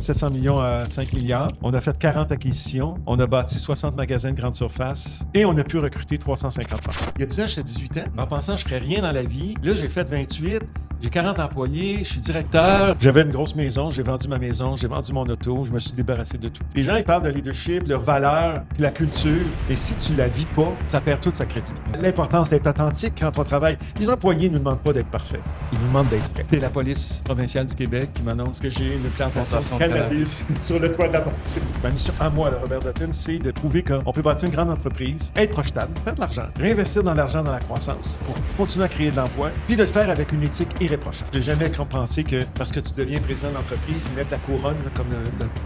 700 millions à 5 milliards. On a fait 40 acquisitions. On a bâti 60 magasins de grande surface et on a pu recruter 350 personnes. Il y a 10 ans, j'étais 18 ans. En pensant que je ne ferais rien dans la vie. Là, j'ai fait 28. J'ai 40 employés, je suis directeur. J'avais une grosse maison, j'ai vendu ma maison, j'ai vendu mon auto, je me suis débarrassé de tout. Les gens, ils parlent de leadership, leurs valeurs, puis la culture. Et si tu la vis pas, ça perd toute sa crédibilité. L'importance d'être authentique quand on travaille. Les employés ne nous demandent pas d'être parfaits. Ils nous demandent d'être vrais. C'est la police provinciale du Québec qui m'annonce que j'ai une plantation de cannabis sur le toit de la bâtisse. Ma mission à moi, Robert Dutton, c'est de trouver qu'on peut bâtir une grande entreprise, être profitable, faire de l'argent, réinvestir dans l'argent dans la croissance pour continuer à créer de l'emploi, puis de le faire avec une éthique irréprochable. J'ai jamais pensé que parce que tu deviens président de l'entreprise, mettre la couronne là, comme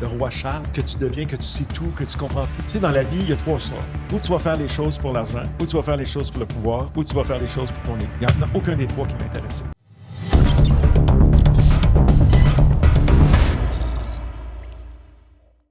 le roi Charles, que tu sais tout, que tu comprends tout. Tu sais, dans la vie, il y a trois choix. Ou tu vas faire les choses pour l'argent, ou tu vas faire les choses pour le pouvoir, ou tu vas faire les choses pour ton équipe. Il n'y en a aucun des trois qui m'intéressait.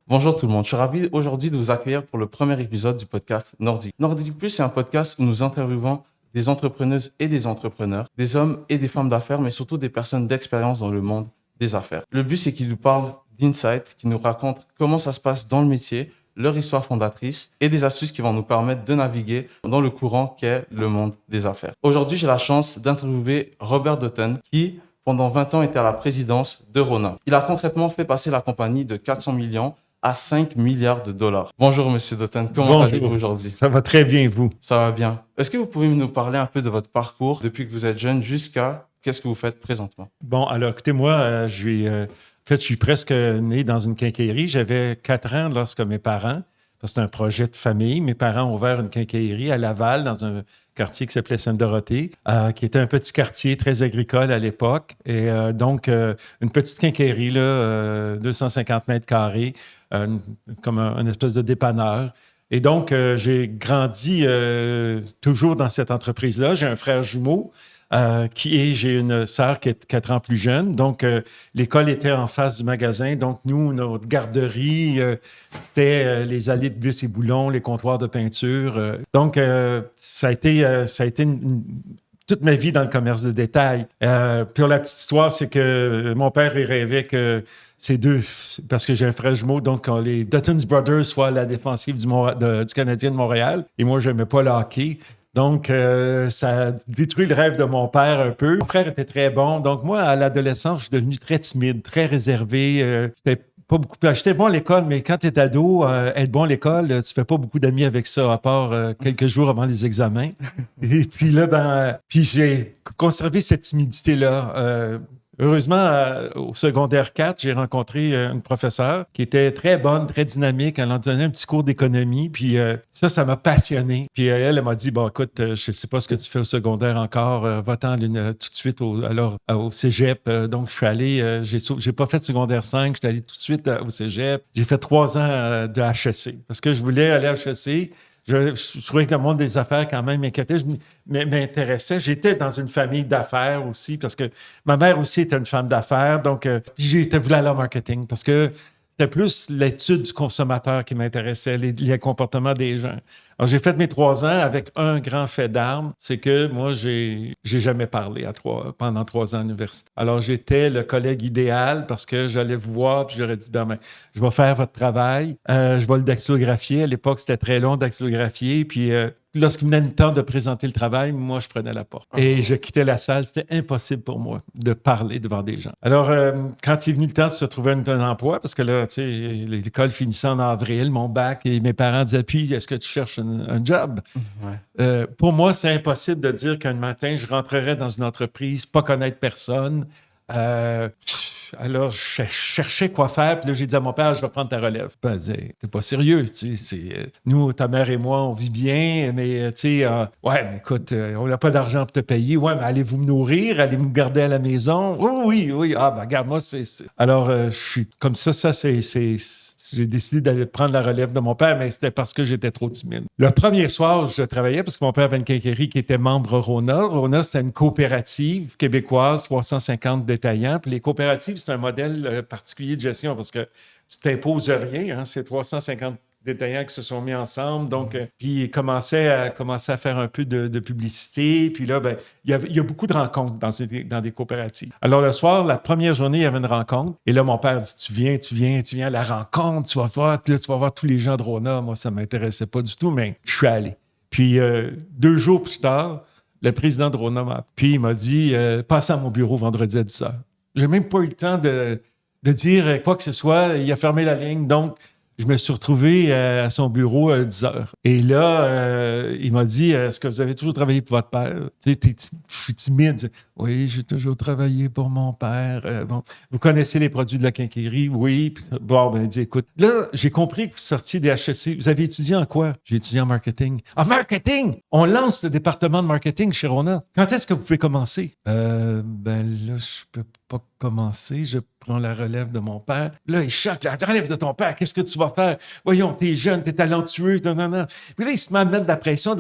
Bonjour tout le monde, je suis ravi aujourd'hui de vous accueillir pour le premier épisode du podcast Nordique. Nordique Plus, c'est un podcast où nous interviewons des entrepreneuses et des entrepreneurs, des hommes et des femmes d'affaires, mais surtout des personnes d'expérience dans le monde des affaires. Le but, c'est qu'ils nous parlent d'insights, qu'ils nous racontent comment ça se passe dans le métier, leur histoire fondatrice et des astuces qui vont nous permettre de naviguer dans le courant qu'est le monde des affaires. Aujourd'hui, j'ai la chance d'interviewer Robert Dutton qui, pendant 20 ans, était à la présidence de Rona. Il a concrètement fait passer la compagnie de 400 millions à 5 milliards de dollars. Bonjour, Monsieur Dutton. Comment allez-vous aujourd'hui? Ça va très bien, vous? Ça va bien. Est-ce que vous pouvez nous parler un peu de votre parcours depuis que vous êtes jeune jusqu'à qu'est-ce que vous faites présentement? Bon, alors, écoutez, moi, je suis presque né dans une quincaillerie. J'avais 4 ans lorsque mes parents, parce que c'était un projet de famille, mes parents ont ouvert une quincaillerie à Laval, dans un quartier qui s'appelait Sainte-Dorothée, qui était un petit quartier très agricole à l'époque. Et donc, une petite quincaillerie, là, 250 mètres carrés, comme une espèce de dépanneur. Et donc, j'ai grandi toujours dans cette entreprise-là. J'ai un frère jumeau. J'ai une sœur qui est 4 ans plus jeune. Donc, l'école était en face du magasin. Donc, nous, notre garderie, c'était les allées de vis et boulons, les comptoirs de peinture. Donc, ça a été toute ma vie dans le commerce de détail. Puis la petite histoire, c'est que mon père, il rêvait que ces deux, parce que j'ai un frère jumeau, donc les Dutton's Brothers soient à la défensive du Canadien de Montréal. Et moi, je n'aimais pas le hockey. Donc, ça a détruit le rêve de mon père un peu. Mon frère était très bon. Donc, moi, à l'adolescence, je suis devenu très timide, très réservé. J'étais bon à l'école, mais quand tu es ado, être bon à l'école, tu fais pas beaucoup d'amis avec ça, à part quelques jours avant les examens. Et puis là, puis j'ai conservé cette timidité-là. Heureusement, au secondaire 4, j'ai rencontré une professeure qui était très bonne, très dynamique. Elle en donnait un petit cours d'économie, puis ça m'a passionné. Puis elle m'a dit, bon, écoute, je sais pas ce que tu fais au secondaire encore, va-t'en tout de suite au cégep. Donc, je suis allé, j'ai pas fait de secondaire 5, je suis allé tout de suite au cégep. J'ai fait 3 ans de HEC, parce que je voulais aller à HEC. Je trouvais que le monde des affaires, quand même, m'intéressait. J'étais dans une famille d'affaires aussi, parce que ma mère aussi était une femme d'affaires. Donc, voulu aller en marketing, parce que c'était plus l'étude du consommateur qui m'intéressait, les comportements des gens. Alors, j'ai fait mes 3 ans avec un grand fait d'armes, c'est que moi, j'ai jamais parlé pendant 3 ans à l'université. Alors, j'étais le collègue idéal parce que j'allais vous voir puis j'aurais dit, je vais faire votre travail, je vais le dactylographier. À l'époque, c'était très long dactylographier. Puis, lorsqu'il venait le temps de présenter le travail, moi, je prenais la porte. Et je quittais la salle. C'était impossible pour moi de parler devant des gens. Alors, quand il est venu le temps de se trouver un emploi, parce que là, tu sais, l'école finissait en avril, mon bac, et mes parents disaient, puis, est-ce que tu cherches un job? Ouais. Pour moi, c'est impossible de dire qu'un matin, je rentrerais dans une entreprise, pas connaître personne. Alors, je cherchais quoi faire. Puis là, j'ai dit à mon père, je vais prendre ta relève. Puis il dit, t'es pas sérieux. Tu sais, nous, ta mère et moi, on vit bien, mais tu sais, ouais, mais écoute, on n'a pas d'argent pour te payer. Ouais, mais allez-vous me nourrir? Allez-vous me garder à la maison? Oui. Ah, ben, regarde, moi, c'est... Alors, je suis comme ça, j'ai décidé d'aller prendre la relève de mon père, mais c'était parce que j'étais trop timide. Le premier soir, je travaillais parce que mon père avait une quincaillerie qui était membre Rona. Rona, c'était une coopérative québécoise, 350 détaillants. Puis les coopératives, c'est un modèle particulier de gestion parce que tu t'imposes rien. Hein, c'est 350 détaillants qui se sont mis ensemble. Donc, puis ils commençaient à faire un peu de publicité. Puis là, ben, il y a beaucoup de rencontres dans des coopératives. Alors, le soir, la première journée, il y avait une rencontre. Et là, mon père dit, tu viens à la rencontre, tu vas voir tous les gens de Rona. Moi, ça ne m'intéressait pas du tout, mais je suis allé. Puis, 2 jours plus tard, le président de Rona m'a appelé. Puis, il m'a dit, passe à mon bureau vendredi à 10h. J'ai même pas eu le temps de dire quoi que ce soit. Il a fermé la ligne. Donc, je me suis retrouvé à son bureau à 10 heures. Et là, il m'a dit, est-ce que vous avez toujours travaillé pour votre père? Tu sais, je suis timide. Oui, j'ai toujours travaillé pour mon père. Bon, vous connaissez les produits de la quincaillerie? Oui. Puis, bon, ben, il dit, écoute, là, j'ai compris que vous sortiez des HEC. Vous avez étudié en quoi? J'ai étudié en marketing. En marketing? On lance le département de marketing chez Rona. Quand est-ce que vous pouvez commencer? Ben là, je peux pas commencer. Je prends la relève de mon père. Là, il choque. La relève de ton père, qu'est-ce que tu vas faire? Voyons, t'es jeune, t'es talentueux. Non. Puis là, il se met à mettre de la pression.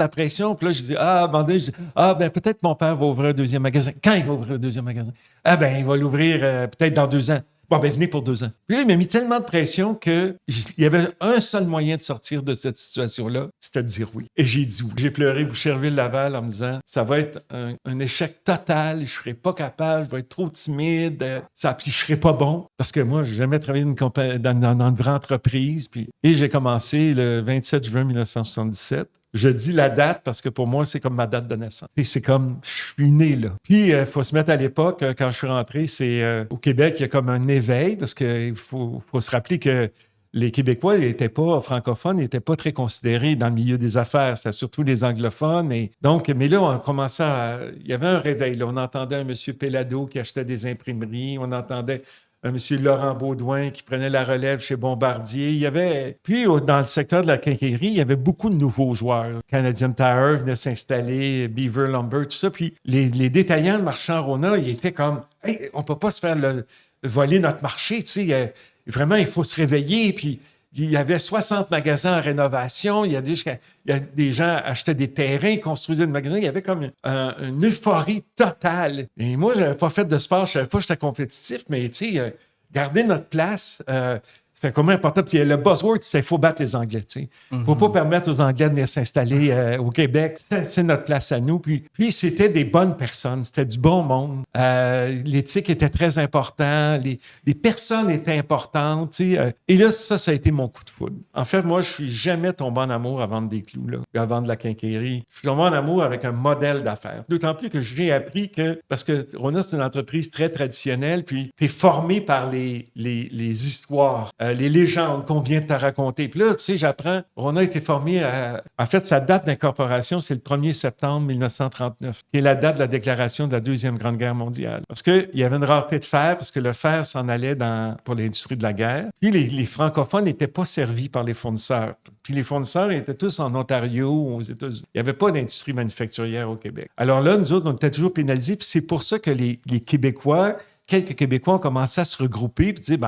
Puis là, je dis, ben peut-être mon père va ouvrir un deuxième magasin. Quand il va ouvrir un deuxième magasin? Ah ben, il va l'ouvrir peut-être dans 2 ans. Bon, ben venez pour 2 ans. Puis là, il m'a mis tellement de pression qu'il y avait un seul moyen de sortir de cette situation-là, c'était de dire oui. Et j'ai dit oui. J'ai pleuré Boucherville-Laval en me disant, ça va être un échec total, je ne serai pas capable, je vais être trop timide, puis je ne serai pas bon. Parce que moi, je n'ai jamais travaillé dans une grande entreprise. Et j'ai commencé le 27 juin 1977. Je dis la date parce que pour moi, c'est comme ma date de naissance. Et c'est comme, je suis né là. Puis, il faut se mettre à l'époque, quand je suis rentré, c'est au Québec, il y a comme un éveil parce qu'il faut se rappeler que les Québécois n'étaient pas francophones, n'étaient pas très considérés dans le milieu des affaires. C'était surtout les anglophones. Et donc, mais là, on commençait il y avait un réveil. Là. On entendait un monsieur Pellado qui achetait des imprimeries. On entendait un monsieur Laurent Baudouin qui prenait la relève chez Bombardier. Puis, dans le secteur de la quincaillerie, il y avait beaucoup de nouveaux joueurs. Canadian Tire venait s'installer, Beaver Lumber, tout ça. Puis, les détaillants de marchands Rona, ils étaient comme, hey, on peut pas se faire voler notre marché, tu sais. Vraiment, il faut se réveiller. Puis, il y avait 60 magasins en rénovation. Il y a des gens achetaient des terrains, construisaient des magasins. Il y avait comme une euphorie totale. Et moi, je n'avais pas fait de sport. Je ne savais pas que j'étais compétitif, mais tu sais, garder notre place, c'était comme important. Puis le buzzword, c'était qu'il faut battre les Anglais. Il ne faut pas permettre aux Anglais de venir s'installer au Québec. C'est notre place à nous. Puis c'était des bonnes personnes. C'était du bon monde. L'éthique était très importante. Les personnes étaient importantes. Et là, ça a été mon coup de foudre. En fait, moi, je ne suis jamais tombé en amour à vendre des clous, là, à vendre de la quincaillerie. Je suis tombé en amour avec un modèle d'affaires. D'autant plus que j'ai appris parce que Rona, c'est une entreprise très traditionnelle, puis tu es formé par les histoires. Les légendes qu'on vient de te raconter. Puis là, tu sais, j'apprends, Rona a été formé en fait, sa date d'incorporation, c'est le 1er septembre 1939, qui est la date de la déclaration de la Deuxième Grande Guerre mondiale. Parce qu'il y avait une rareté de fer, parce que le fer s'en allait pour l'industrie de la guerre. Puis les francophones n'étaient pas servis par les fournisseurs. Puis les fournisseurs étaient tous en Ontario ou aux États-Unis. Il n'y avait pas d'industrie manufacturière au Québec. Alors là, nous autres, on était toujours pénalisés. Puis c'est pour ça que les Québécois, quelques Québécois ont commencé à se regrouper puis dire,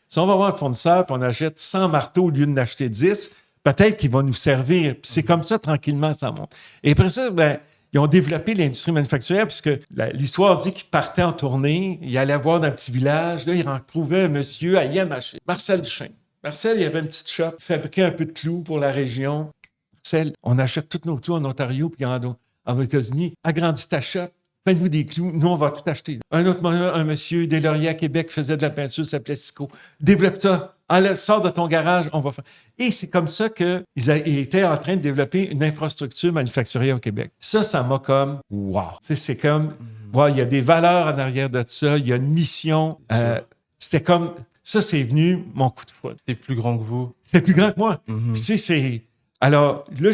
si on va voir un fournisseur et on achète 100 marteaux au lieu d'en acheter 10, peut-être qu'il va nous servir. Puis c'est comme ça, tranquillement, ça monte. Et après ça, ils ont développé l'industrie manufacturière puisque l'histoire dit qu'ils partaient en tournée, ils allaient voir dans un petit village, là, ils retrouvaient un monsieur à Yamaché, Marcel Duchesne. Marcel, il avait une petite shop, fabriquait un peu de clous pour la région. Marcel, on achète tous nos clous en Ontario puis en États-Unis. Agrandis ta shop. Fais-nous des clous, nous, on va tout acheter. Un monsieur des Lauriers à Québec faisait de la peinture, s'appelait Sico. Développe ça. Sors de ton garage, on va faire. Et c'est comme ça qu'ils étaient en train de développer une infrastructure manufacturière au Québec. Ça m'a comme, wow. C'est comme, wow, il y a des valeurs en arrière de ça, il y a une mission. C'était comme, ça, c'est venu mon coup de foudre. C'était plus grand que vous. C'était plus grand que moi. Puis tu sais, alors là,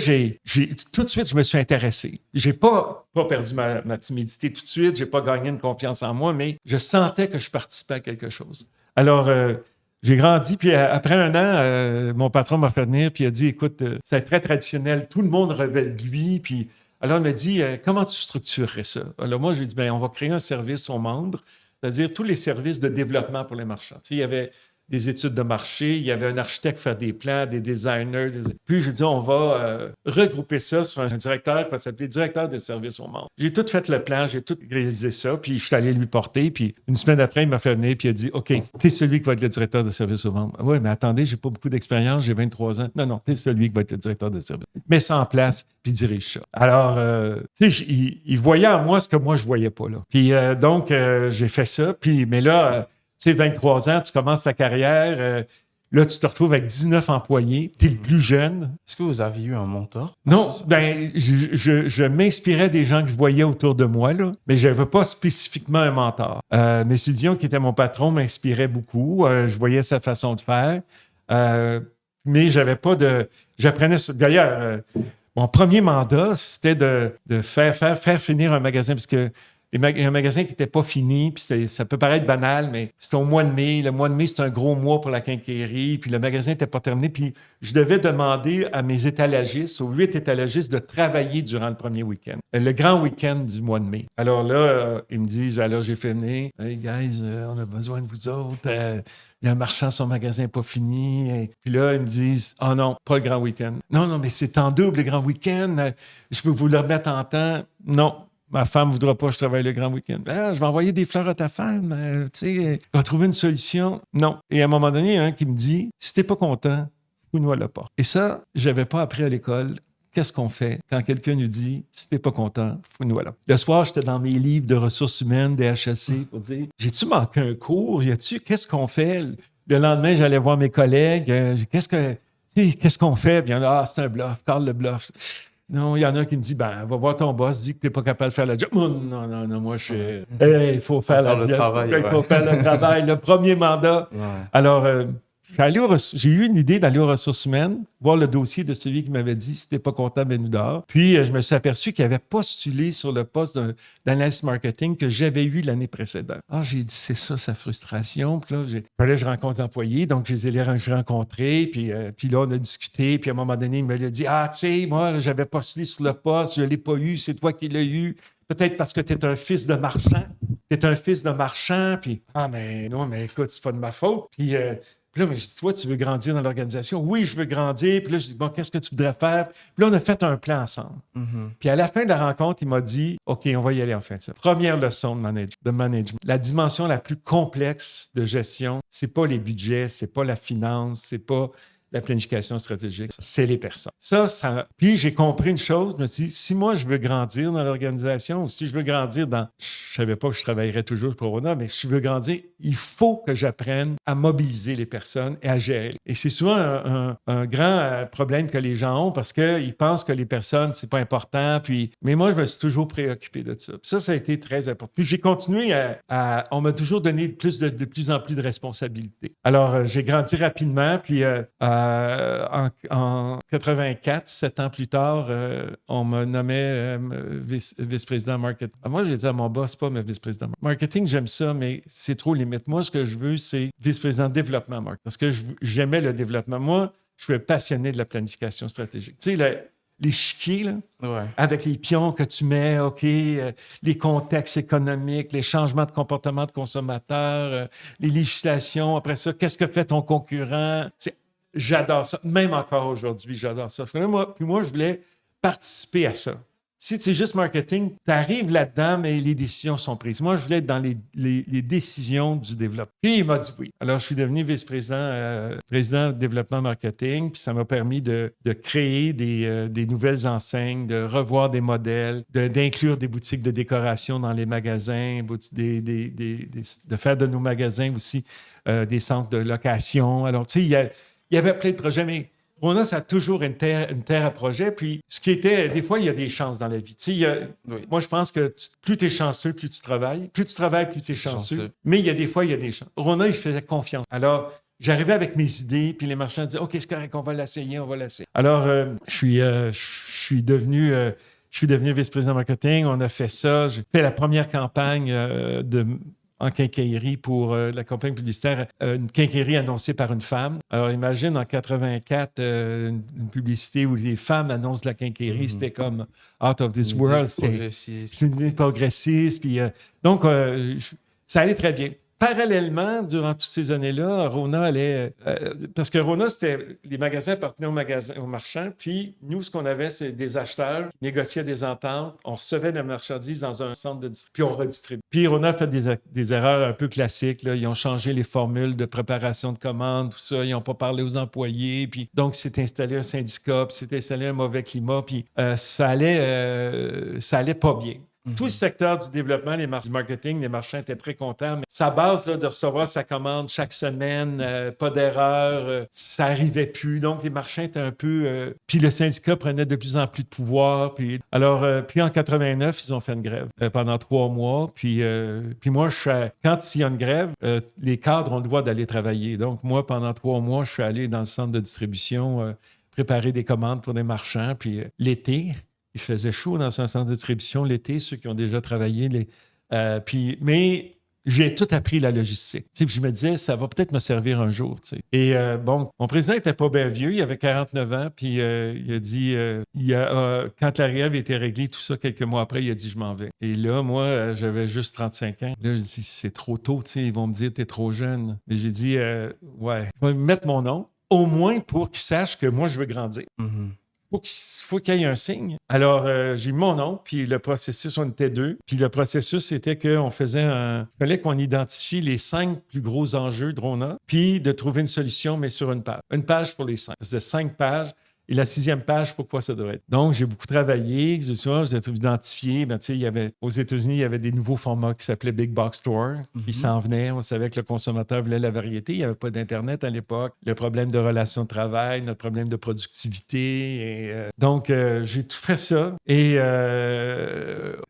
tout de suite, je me suis intéressé. J'ai pas perdu ma timidité tout de suite, j'ai pas gagné une confiance en moi, mais je sentais que je participais à quelque chose. Alors, j'ai grandi, puis après 1 an, mon patron m'a fait venir, puis il a dit, écoute, c'est très traditionnel, tout le monde rêvait de lui, puis alors il m'a dit, comment tu structurerais ça? Alors moi, j'ai dit, on va créer un service aux membres, c'est-à-dire tous les services de développement pour les marchands. Tu sais, il y avait des études de marché, il y avait un architecte faire des plans, des designers. Puis j'ai dit, on va regrouper ça sur un directeur qui va s'appeler directeur des services aux membres. J'ai tout fait le plan, j'ai tout réalisé ça, puis je suis allé lui porter. Puis une semaine après, il m'a fait venir, puis il a dit, OK, t'es celui qui va être le directeur des services aux membres. Oui, mais attendez, j'ai pas beaucoup d'expérience, j'ai 23 ans. Non, t'es celui qui va être le directeur des services. Mets ça en place, puis dirige ça. Alors, tu sais, il voyait en moi ce que moi, je voyais pas, là. Puis donc, j'ai fait ça, puis, mais là, tu sais, 23 ans, tu commences ta carrière, là, tu te retrouves avec 19 employés, tu es le plus jeune. Est-ce que vous aviez eu un mentor? Non, ben, je m'inspirais des gens que je voyais autour de moi, là, mais je n'avais pas spécifiquement un mentor. M. Dion, qui était mon patron, m'inspirait beaucoup. Je voyais sa façon de faire, mais j'avais pas de... J'apprenais... D'ailleurs, mon premier mandat, c'était de faire finir un magasin, parce que il y a un magasin qui n'était pas fini, puis ça peut paraître banal, mais c'était au mois de mai. Le mois de mai, c'est un gros mois pour la quincaillerie, puis le magasin n'était pas terminé. Puis je devais demander à mes étalagistes, aux 8 étalagistes, de travailler durant le premier week-end, le grand week-end du mois de mai. Alors là, ils me disent, alors j'ai fait venir, « Hey guys, on a besoin de vous autres. Il y a un marchand, son magasin n'est pas fini. » Et puis là, ils me disent, « Oh non, pas le grand week-end. »« Non, mais c'est en double le grand week-end. Je peux vous le remettre en temps. » « Non. Ma femme ne voudra pas que je travaille le grand week-end. Ah, je vais envoyer des fleurs à ta femme. Tu sais, va trouver une solution. Non. Et à un moment donné, il y a un qui me dit, si t'es pas content, fous-nous à la porte. Et ça, j'avais pas appris à l'école. Qu'est-ce qu'on fait quand quelqu'un nous dit, si t'es pas content, fous-nous à la porte. Le soir, j'étais dans mes livres de ressources humaines, des HEC, pour dire, j'ai-tu manqué un cours? Qu'est-ce qu'on fait? Le lendemain, j'allais voir mes collègues. Qu'est-ce qu'on fait? Puis il y en a, c'est un bluff. Carl le bluff. Non, il y en a un qui me dit, va voir ton boss, dis que tu n'es pas capable de faire le job. Non, moi, il faut faire le travail. Il faut faire le travail. Le premier mandat. Ouais. Alors, j'ai eu une idée d'aller aux ressources humaines, voir le dossier de celui qui m'avait dit, si tu n'es pas content, ben nous dehors. Puis, je me suis aperçu qu'il avait postulé sur le poste d'analyste marketing que j'avais eu l'année précédente. Ah, j'ai dit, c'est ça, sa frustration. Puis là, fallait que je rencontre les employés, donc je les ai rencontrés. Puis là, on a discuté. Puis à un moment donné, il me l'a dit, tu sais, moi, j'avais postulé sur le poste, je ne l'ai pas eu, c'est toi qui l'as eu. Peut-être parce que tu es un fils de marchand. Tu es un fils de marchand. Puis, mais non, mais écoute, c'est pas de ma faute. Puis là, mais je dis, toi, tu veux grandir dans l'organisation? Oui, je veux grandir. Puis là, je dis, bon, qu'est-ce que tu voudrais faire? Puis là, on a fait un plan ensemble. Mm-hmm. Puis à la fin de la rencontre, il m'a dit, OK, on va y aller en fin de ça. Première leçon de management. La dimension la plus complexe de gestion, c'est pas les budgets, c'est pas la finance, c'est pas la planification stratégique, c'est les personnes. Puis j'ai compris une chose, je me suis dit, si moi je veux grandir dans l'organisation, ou si je veux grandir je savais pas que je travaillerais toujours pour Rona, mais si je veux grandir, il faut que j'apprenne à mobiliser les personnes et à gérer. Et c'est souvent un grand problème que les gens ont parce qu'ils pensent que les personnes, c'est pas important. Mais moi, je me suis toujours préoccupé de ça. Puis ça a été très important. Puis j'ai continué on m'a toujours donné de plus en plus de responsabilités. Alors, j'ai grandi rapidement, puis en 84, 7 ans plus tard, on me nommait vice-président marketing. Moi, j'ai dit à mon boss, pas mais vice-président marketing, j'aime ça, mais c'est trop limite. Moi, ce que je veux, c'est vice-président développement marketing. Parce que j'aimais le développement. Moi, je suis passionné de la planification stratégique. Tu sais, l'échiquier, là, ouais, avec les pions que tu mets, OK, les contextes économiques, les changements de comportement de consommateurs, les législations, après ça, qu'est-ce que fait ton concurrent? J'adore ça. Même encore aujourd'hui, j'adore ça. Puis moi, je voulais participer à ça. Si c'est juste marketing, tu arrives là-dedans, mais les décisions sont prises. Moi, je voulais être dans les décisions du développement. Puis il m'a dit oui. Alors, je suis devenu vice-président, président de développement marketing, puis ça m'a permis de créer des nouvelles enseignes, de revoir des modèles, d'inclure des boutiques de décoration dans les magasins, de faire de nos magasins aussi des centres de location. Alors, tu sais, il y avait plein de projets, mais Rona, ça a toujours une terre à projet. Puis, ce qui était, des fois, il y a des chances dans la vie. Tu sais, oui. Moi, je pense que plus tu es chanceux, plus tu travailles. Plus tu travailles, plus tu es chanceux. Mais il y a des fois, il y a des chances. Rona, il faisait confiance. Alors, j'arrivais avec mes idées, puis les marchands disaient, OK, c'est correct, on va l'essayer. Alors, je suis devenu vice-président marketing. On a fait ça. J'ai fait la première campagne en quincaillerie pour la campagne publicitaire, une quincaillerie annoncée par une femme. Alors, imagine, en 84, une publicité où les femmes annoncent la quincaillerie, c'était comme out of this world. C'est une vie progressiste. Puis, donc, ça allait très bien. parallèlement, durant toutes ces années-là, Rona allait... parce que Rona, les magasins appartenaient aux marchands, puis nous, ce qu'on avait, c'est des acheteurs qui négociaient des ententes, on recevait la marchandise dans un centre de distribution, puis on redistribuait. Puis Rona a fait des erreurs un peu classiques, là. Ils ont changé les formules de préparation de commandes, tout ça, ils n'ont pas parlé aux employés, puis donc s'est installé un syndicat, puis s'est installé un mauvais climat, puis ça allait pas bien. Tout le secteur du développement, du marketing, les marchands étaient très contents. Mais sa base là, de recevoir sa commande chaque semaine, pas d'erreur, ça n'arrivait plus. Donc, les marchands étaient un peu... puis le syndicat prenait de plus en plus de pouvoir. Puis en 89, ils ont fait une grève pendant 3 mois. Puis moi, quand il y a une grève, les cadres ont le droit d'aller travailler. Donc, moi, pendant 3 mois, je suis allé dans le centre de distribution préparer des commandes pour des marchands. Puis l'été... Il faisait chaud dans un centre de distribution l'été, ceux qui ont déjà travaillé. Mais j'ai tout appris la logistique. Puis je me disais, ça va peut-être me servir un jour. Et mon président n'était pas bien vieux, il avait 49 ans, puis il a dit, quand la grève était réglée, tout ça, quelques mois après, il a dit, je m'en vais. Et là, moi, j'avais juste 35 ans. Là, je dis, c'est trop tôt, ils vont me dire, t'es trop jeune. Mais j'ai dit, ouais, je vais mettre mon nom, au moins pour qu'ils sachent que moi, je veux grandir. Mm-hmm. Faut qu'il y ait un signe. Alors, j'ai mis mon nom, puis le processus, on était 2. Puis le processus, c'était qu'il fallait qu'on identifie les 5 plus gros enjeux de Rona, puis de trouver une solution, mais sur une page. Une page pour les 5. C'était 5 pages. Et la 6e page, pourquoi ça devrait être. Donc, j'ai beaucoup travaillé. J'ai identifié. Aux États-Unis, il y avait des nouveaux formats qui s'appelaient Big Box Store qui s'en venaient. On savait que le consommateur voulait la variété. Il n'y avait pas d'Internet à l'époque. Le problème de relations de travail, notre problème de productivité. Donc, j'ai tout fait ça. Et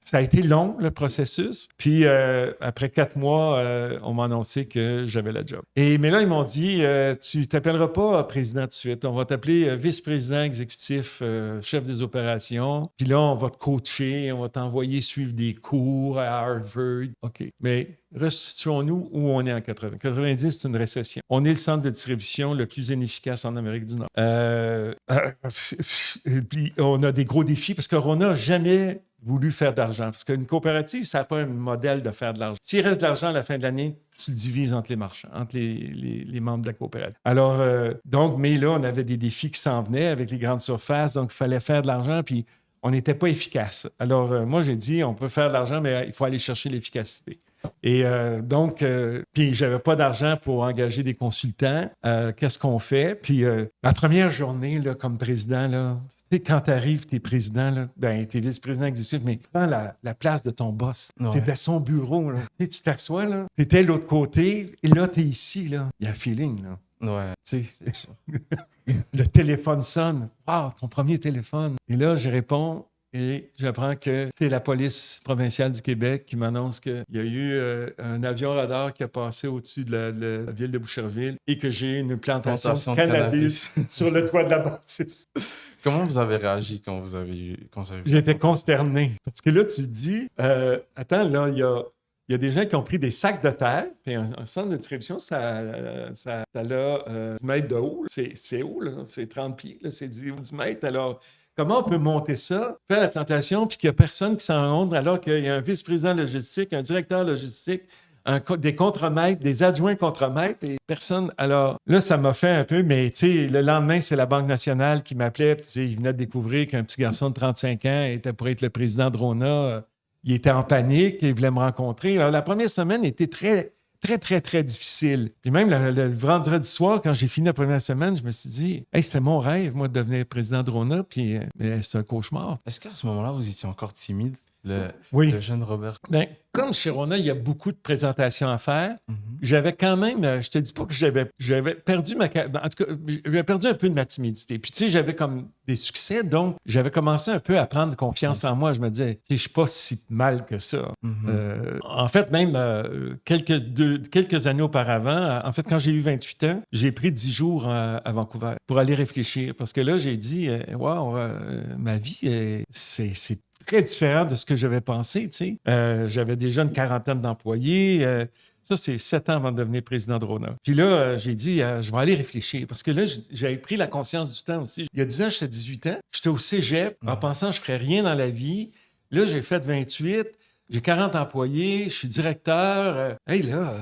ça a été long, le processus. Puis, après 4 mois, on m'a annoncé que j'avais la job. Mais là, ils m'ont dit, tu ne t'appelleras pas président tout de suite. On va t'appeler vice-président exécutif, chef des opérations. Puis là, on va te coacher, on va t'envoyer suivre des cours à Harvard. OK. Mais restituons-nous où on est en 80. 90, c'est une récession. On est le centre de distribution le plus inefficace en Amérique du Nord. Puis on a des gros défis parce que Rona n'a jamais voulu faire d'argent. Parce qu'une coopérative, ça n'a pas un modèle de faire de l'argent. S'il reste de l'argent à la fin de l'année, tu le divises entre les marchands, entre les membres de la coopérative. Alors, mais là, on avait des défis qui s'en venaient avec les grandes surfaces, donc il fallait faire de l'argent, puis on n'était pas efficace. Alors, moi, j'ai dit, on peut faire de l'argent, mais il faut aller chercher l'efficacité. Et puis j'avais pas d'argent pour engager des consultants. Qu'est-ce qu'on fait? Puis la première journée, là, comme président, là, tu sais, quand tu arrives, tu es président, là, ben, tu es vice-président exécutif, mais prends la place de ton boss. Ouais. Tu es à son bureau. Là. Tu t'assois, là. Tu étais de l'autre côté, et là, tu es ici. Là. Il y a un feeling. Là. Ouais. Tu sais, le téléphone sonne. Ah, ton premier téléphone. Et là, je réponds. Et j'apprends que c'est la police provinciale du Québec qui m'annonce qu'il y a eu un avion radar qui a passé au-dessus de la ville de Boucherville et que j'ai une plantation de cannabis sur le toit de la bâtisse. Comment vous avez réagi quand vous avez vu? J'étais consterné. Parce que là, tu te dis, attends, là, il y a des gens qui ont pris des sacs de terre, puis un centre de distribution, ça a 10 mètres de haut. C'est haut, là. C'est 30 pieds, là. C'est 10 mètres. Alors, comment on peut monter ça, faire la plantation, puis qu'il n'y a personne qui s'en rende, alors qu'il y a un vice-président logistique, un directeur logistique, des contremaîtres, des adjoints contremaîtres, et personne. Alors là, ça m'a fait un peu, mais tu sais, le lendemain, c'est la Banque nationale qui m'appelait, puis tu sais, il venait de découvrir qu'un petit garçon de 35 ans était pour être le président de Rona. Il était en panique, il voulait me rencontrer. Alors, la première semaine était très, très, très, très difficile. Puis même le vendredi soir, quand j'ai fini la première semaine, je me suis dit, hey, c'était mon rêve, moi, de devenir président de Rona, puis c'est un cauchemar. Est-ce qu'à ce moment-là, vous étiez encore timide, oui. Le jeune Robert? Bien, comme chez Rona, il y a beaucoup de présentations à faire, j'avais quand même, je te dis pas que j'avais perdu en tout cas, j'avais perdu un peu de ma timidité. Puis tu sais, j'avais comme des succès, donc j'avais commencé un peu à prendre confiance en moi. Je me disais, je suis pas si mal que ça. En fait, même quelques années auparavant, en fait, quand j'ai eu 28 ans, j'ai pris 10 jours à Vancouver pour aller réfléchir. Parce que là, j'ai dit, wow, ma vie, c'est très différent de ce que j'avais pensé, tu sais. J'avais déjà une 40aine d'employés. Ça, c'est 7 ans avant de devenir président de Rona. Puis là, j'ai dit, je vais aller réfléchir. Parce que là, j'avais pris la conscience du temps aussi. Il y a 10 ans, j'étais 18 ans. J'étais au cégep en pensant que je ne ferais rien dans la vie. Là, j'ai fait 28. j'ai 40 employés, je suis directeur. Hey, là,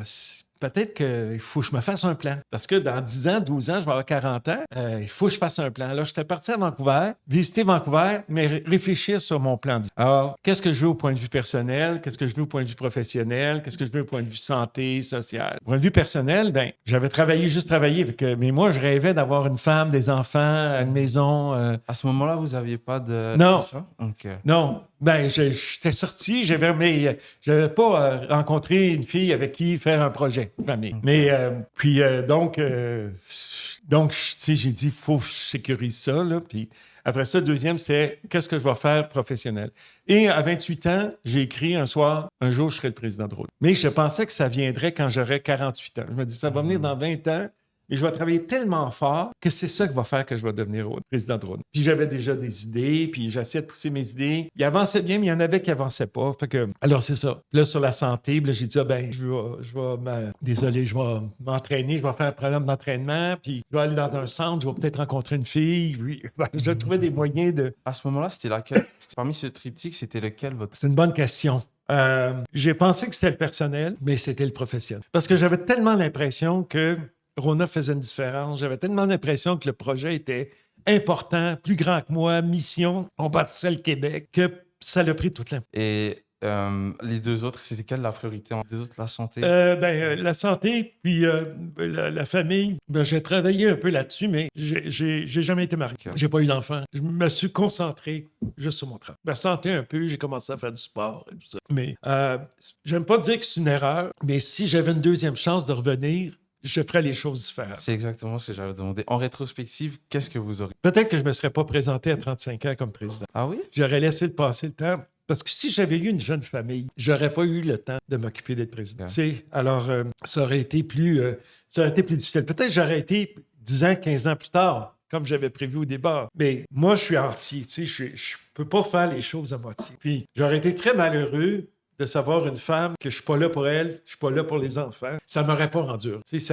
peut-être qu'il faut que je me fasse un plan. Parce que dans 10 ans, 12 ans, je vais avoir 40 ans. Il faut que je fasse un plan. Alors, j'étais parti à Vancouver, visiter Vancouver, mais réfléchir sur mon plan de vie. Alors, qu'est-ce que je veux au point de vue personnel? Qu'est-ce que je veux au point de vue professionnel? Qu'est-ce que je veux au point de vue santé, social? Au point de vue personnel, ben, j'avais juste travaillé. Mais moi, je rêvais d'avoir une femme, des enfants, une maison. À ce moment-là, vous n'aviez pas de Non. tout ça? OK. Non, ben j'étais sorti, j'avais pas rencontré une fille avec qui faire un projet de famille. Mais donc, tu sais, j'ai dit, il faut que je sécurise ça. Là. Puis après ça, deuxième, c'était qu'est-ce que je vais faire professionnel. Et à 28 ans, j'ai écrit un soir, un jour, je serai le président de Rhône. Mais je pensais que ça viendrait quand j'aurais 48 ans. Je me dis, ça va venir dans 20 ans. Et je vais travailler tellement fort que c'est ça qui va faire que je vais devenir président de Rhône. Puis j'avais déjà des idées, puis j'essayais de pousser mes idées. Il avançait bien, mais il y en avait qui avançaient pas. Alors c'est ça. Puis là, sur la santé, puis là, j'ai dit, désolé, je vais m'entraîner, je vais faire un programme d'entraînement, puis je vais aller dans un centre, je vais peut-être rencontrer une fille. Puis, je trouvais des moyens de... À ce moment-là, c'était laquelle? Parmi ce triptyque, c'était lequel votre... C'est une bonne question. J'ai pensé que c'était le personnel, mais c'était le professionnel. Parce que j'avais tellement l'impression que Rona faisait une différence. J'avais tellement l'impression que le projet était important, plus grand que moi, mission, on bâtissait le Québec, que ça l'a pris toute l'importance. Et les deux autres, c'était quelle la priorité? Les deux autres, la santé? La santé, puis la famille, j'ai travaillé un peu là-dessus, mais j'ai jamais été marié. Okay. J'ai pas eu d'enfant. Je me suis concentré juste sur mon travail. La santé un peu, j'ai commencé à faire du sport et tout ça. Mais j'aime pas dire que c'est une erreur, mais si j'avais une deuxième chance de revenir, je ferais les choses différentes. C'est exactement ce que j'avais demandé. En rétrospective, qu'est-ce que vous auriez? Peut-être que je ne me serais pas présenté à 35 ans comme président. Ah oui? J'aurais laissé passer le temps. Parce que si j'avais eu une jeune famille, j'aurais pas eu le temps de m'occuper d'être président. Okay. Alors, ça aurait été plus difficile. Peut-être que j'aurais été 10 ans, 15 ans plus tard, comme j'avais prévu au départ. Mais moi, je suis entier. Je peux pas faire les choses à moitié. Puis, j'aurais été très malheureux de savoir une femme que je suis pas là pour elle, je suis pas là pour les enfants, ça m'aurait pas rendu.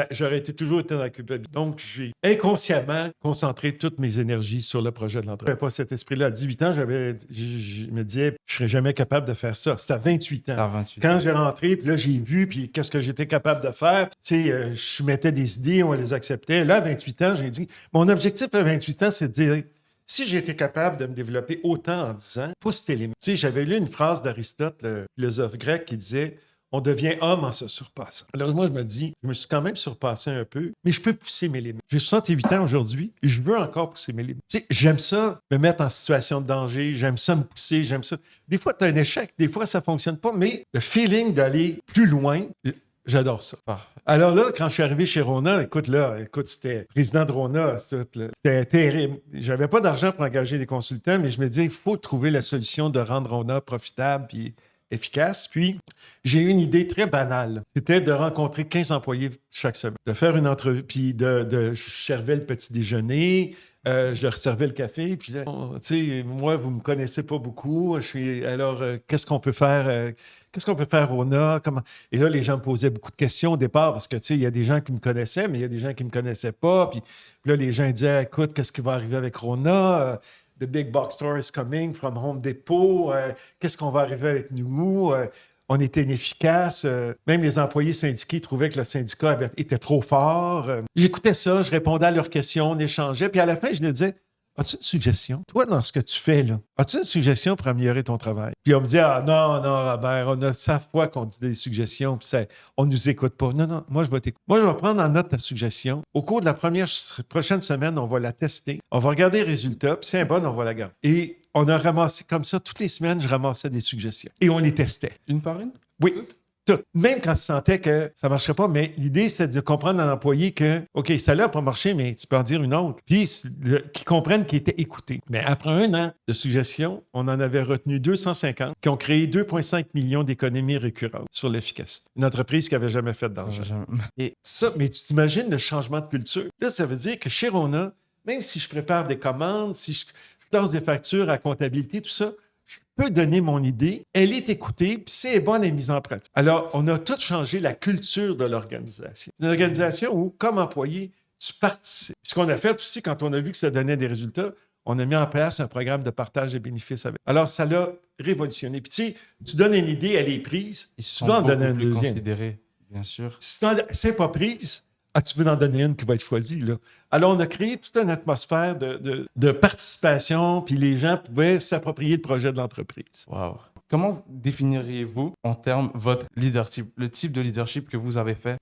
J'aurais toujours été dans la culpabilité. Donc, j'ai inconsciemment concentré toutes mes énergies sur le projet de l'entreprise. Je n'avais pas cet esprit-là. À 18 ans, je me disais, je serais jamais capable de faire ça. C'était à 28 ans. Quand j'ai rentré, puis là, j'ai vu, puis qu'est-ce que j'étais capable de faire. Je mettais des idées, on les acceptait. Là, à 28 ans, j'ai dit, mon objectif à 28 ans, c'est de dire, si j'ai été capable de me développer autant en 10 ans, pas c'était limite. J'avais lu une phrase d'Aristote, le philosophe grec, qui disait « On devient homme en se surpassant ». Alors moi, je me suis quand même surpassé un peu, mais je peux pousser mes limites. J'ai 68 ans aujourd'hui et je veux encore pousser mes limites. J'aime ça, me mettre en situation de danger, j'aime ça me pousser, j'aime ça. Des fois, tu as un échec, des fois, ça ne fonctionne pas, mais le feeling d'aller plus loin... J'adore ça. Parfait. Alors là, quand je suis arrivé chez Rona, écoute, c'était président de Rona, c'était terrible. J'avais pas d'argent pour engager des consultants, mais je me disais, il faut trouver la solution de rendre Rona profitable puis efficace. Puis, j'ai eu une idée très banale. C'était de rencontrer 15 employés chaque semaine, de faire une entrevue, puis je servais le petit déjeuner, je leur servais le café, puis moi, vous me connaissez pas beaucoup. Qu'est-ce qu'on peut faire? Qu'est-ce qu'on peut faire, Rona? Et là, les gens me posaient beaucoup de questions au départ parce que, il y a des gens qui me connaissaient, mais il y a des gens qui ne me connaissaient pas. Puis là, les gens disaient, écoute, qu'est-ce qui va arriver avec Rona? The big box store is coming from Home Depot. Qu'est-ce qu'on va arriver avec nous? On était inefficace. Même les employés syndiqués trouvaient que le syndicat était trop fort. J'écoutais ça, je répondais à leurs questions, on échangeait. Puis à la fin, je leur disais, as-tu une suggestion? Toi, dans ce que tu fais, là, as-tu une suggestion pour améliorer ton travail? Puis on me dit, non, Robert, on a 100 fois qu'on dit des suggestions, puis on nous écoute pas. Non, moi, je vais t'écouter. Moi, je vais prendre en note ta suggestion. Au cours de la prochaine semaine, on va la tester. On va regarder les résultats, puis si c'est bon, on va la garder. Et on a ramassé comme ça, toutes les semaines, je ramassais des suggestions. Et on les testait. Une par une? Oui. Tout. Même quand tu sentais que ça ne marcherait pas, mais l'idée, c'est de comprendre à l'employé que, OK, ça n'a pas marché, mais tu peux en dire une autre. Puis, qu'ils comprennent qu'ils étaient écoutés. Mais après 1 an de suggestions, on en avait retenu 250 qui ont créé 2,5 millions d'économies récurrentes sur l'efficacité. Une entreprise qui n'avait jamais fait d'argent. Et ça, mais tu t'imagines le changement de culture? Là, ça veut dire que chez Rona, même si je prépare des commandes, si je lance des factures à comptabilité, tout ça, je peux donner mon idée, elle est écoutée, puis c'est bonne et mise en pratique. Alors, on a tout changé la culture de l'organisation. C'est une organisation où, comme employé, tu participes. Ce qu'on a fait aussi, quand on a vu que ça donnait des résultats, on a mis en place un programme de partage des bénéfices. Alors, ça l'a révolutionné. Puis, tu sais, tu donnes une idée, elle est prise. Ils se Tu sont veux en beaucoup donner une plus deuxième. considérés, bien sûr. Si c'est pas prise, tu veux en donner une qui va être choisie, là. Alors, on a créé toute une atmosphère de participation, puis les gens pouvaient s'approprier le projet de l'entreprise. Wow. Comment définiriez-vous en termes votre leadership, le type de leadership que vous avez fait?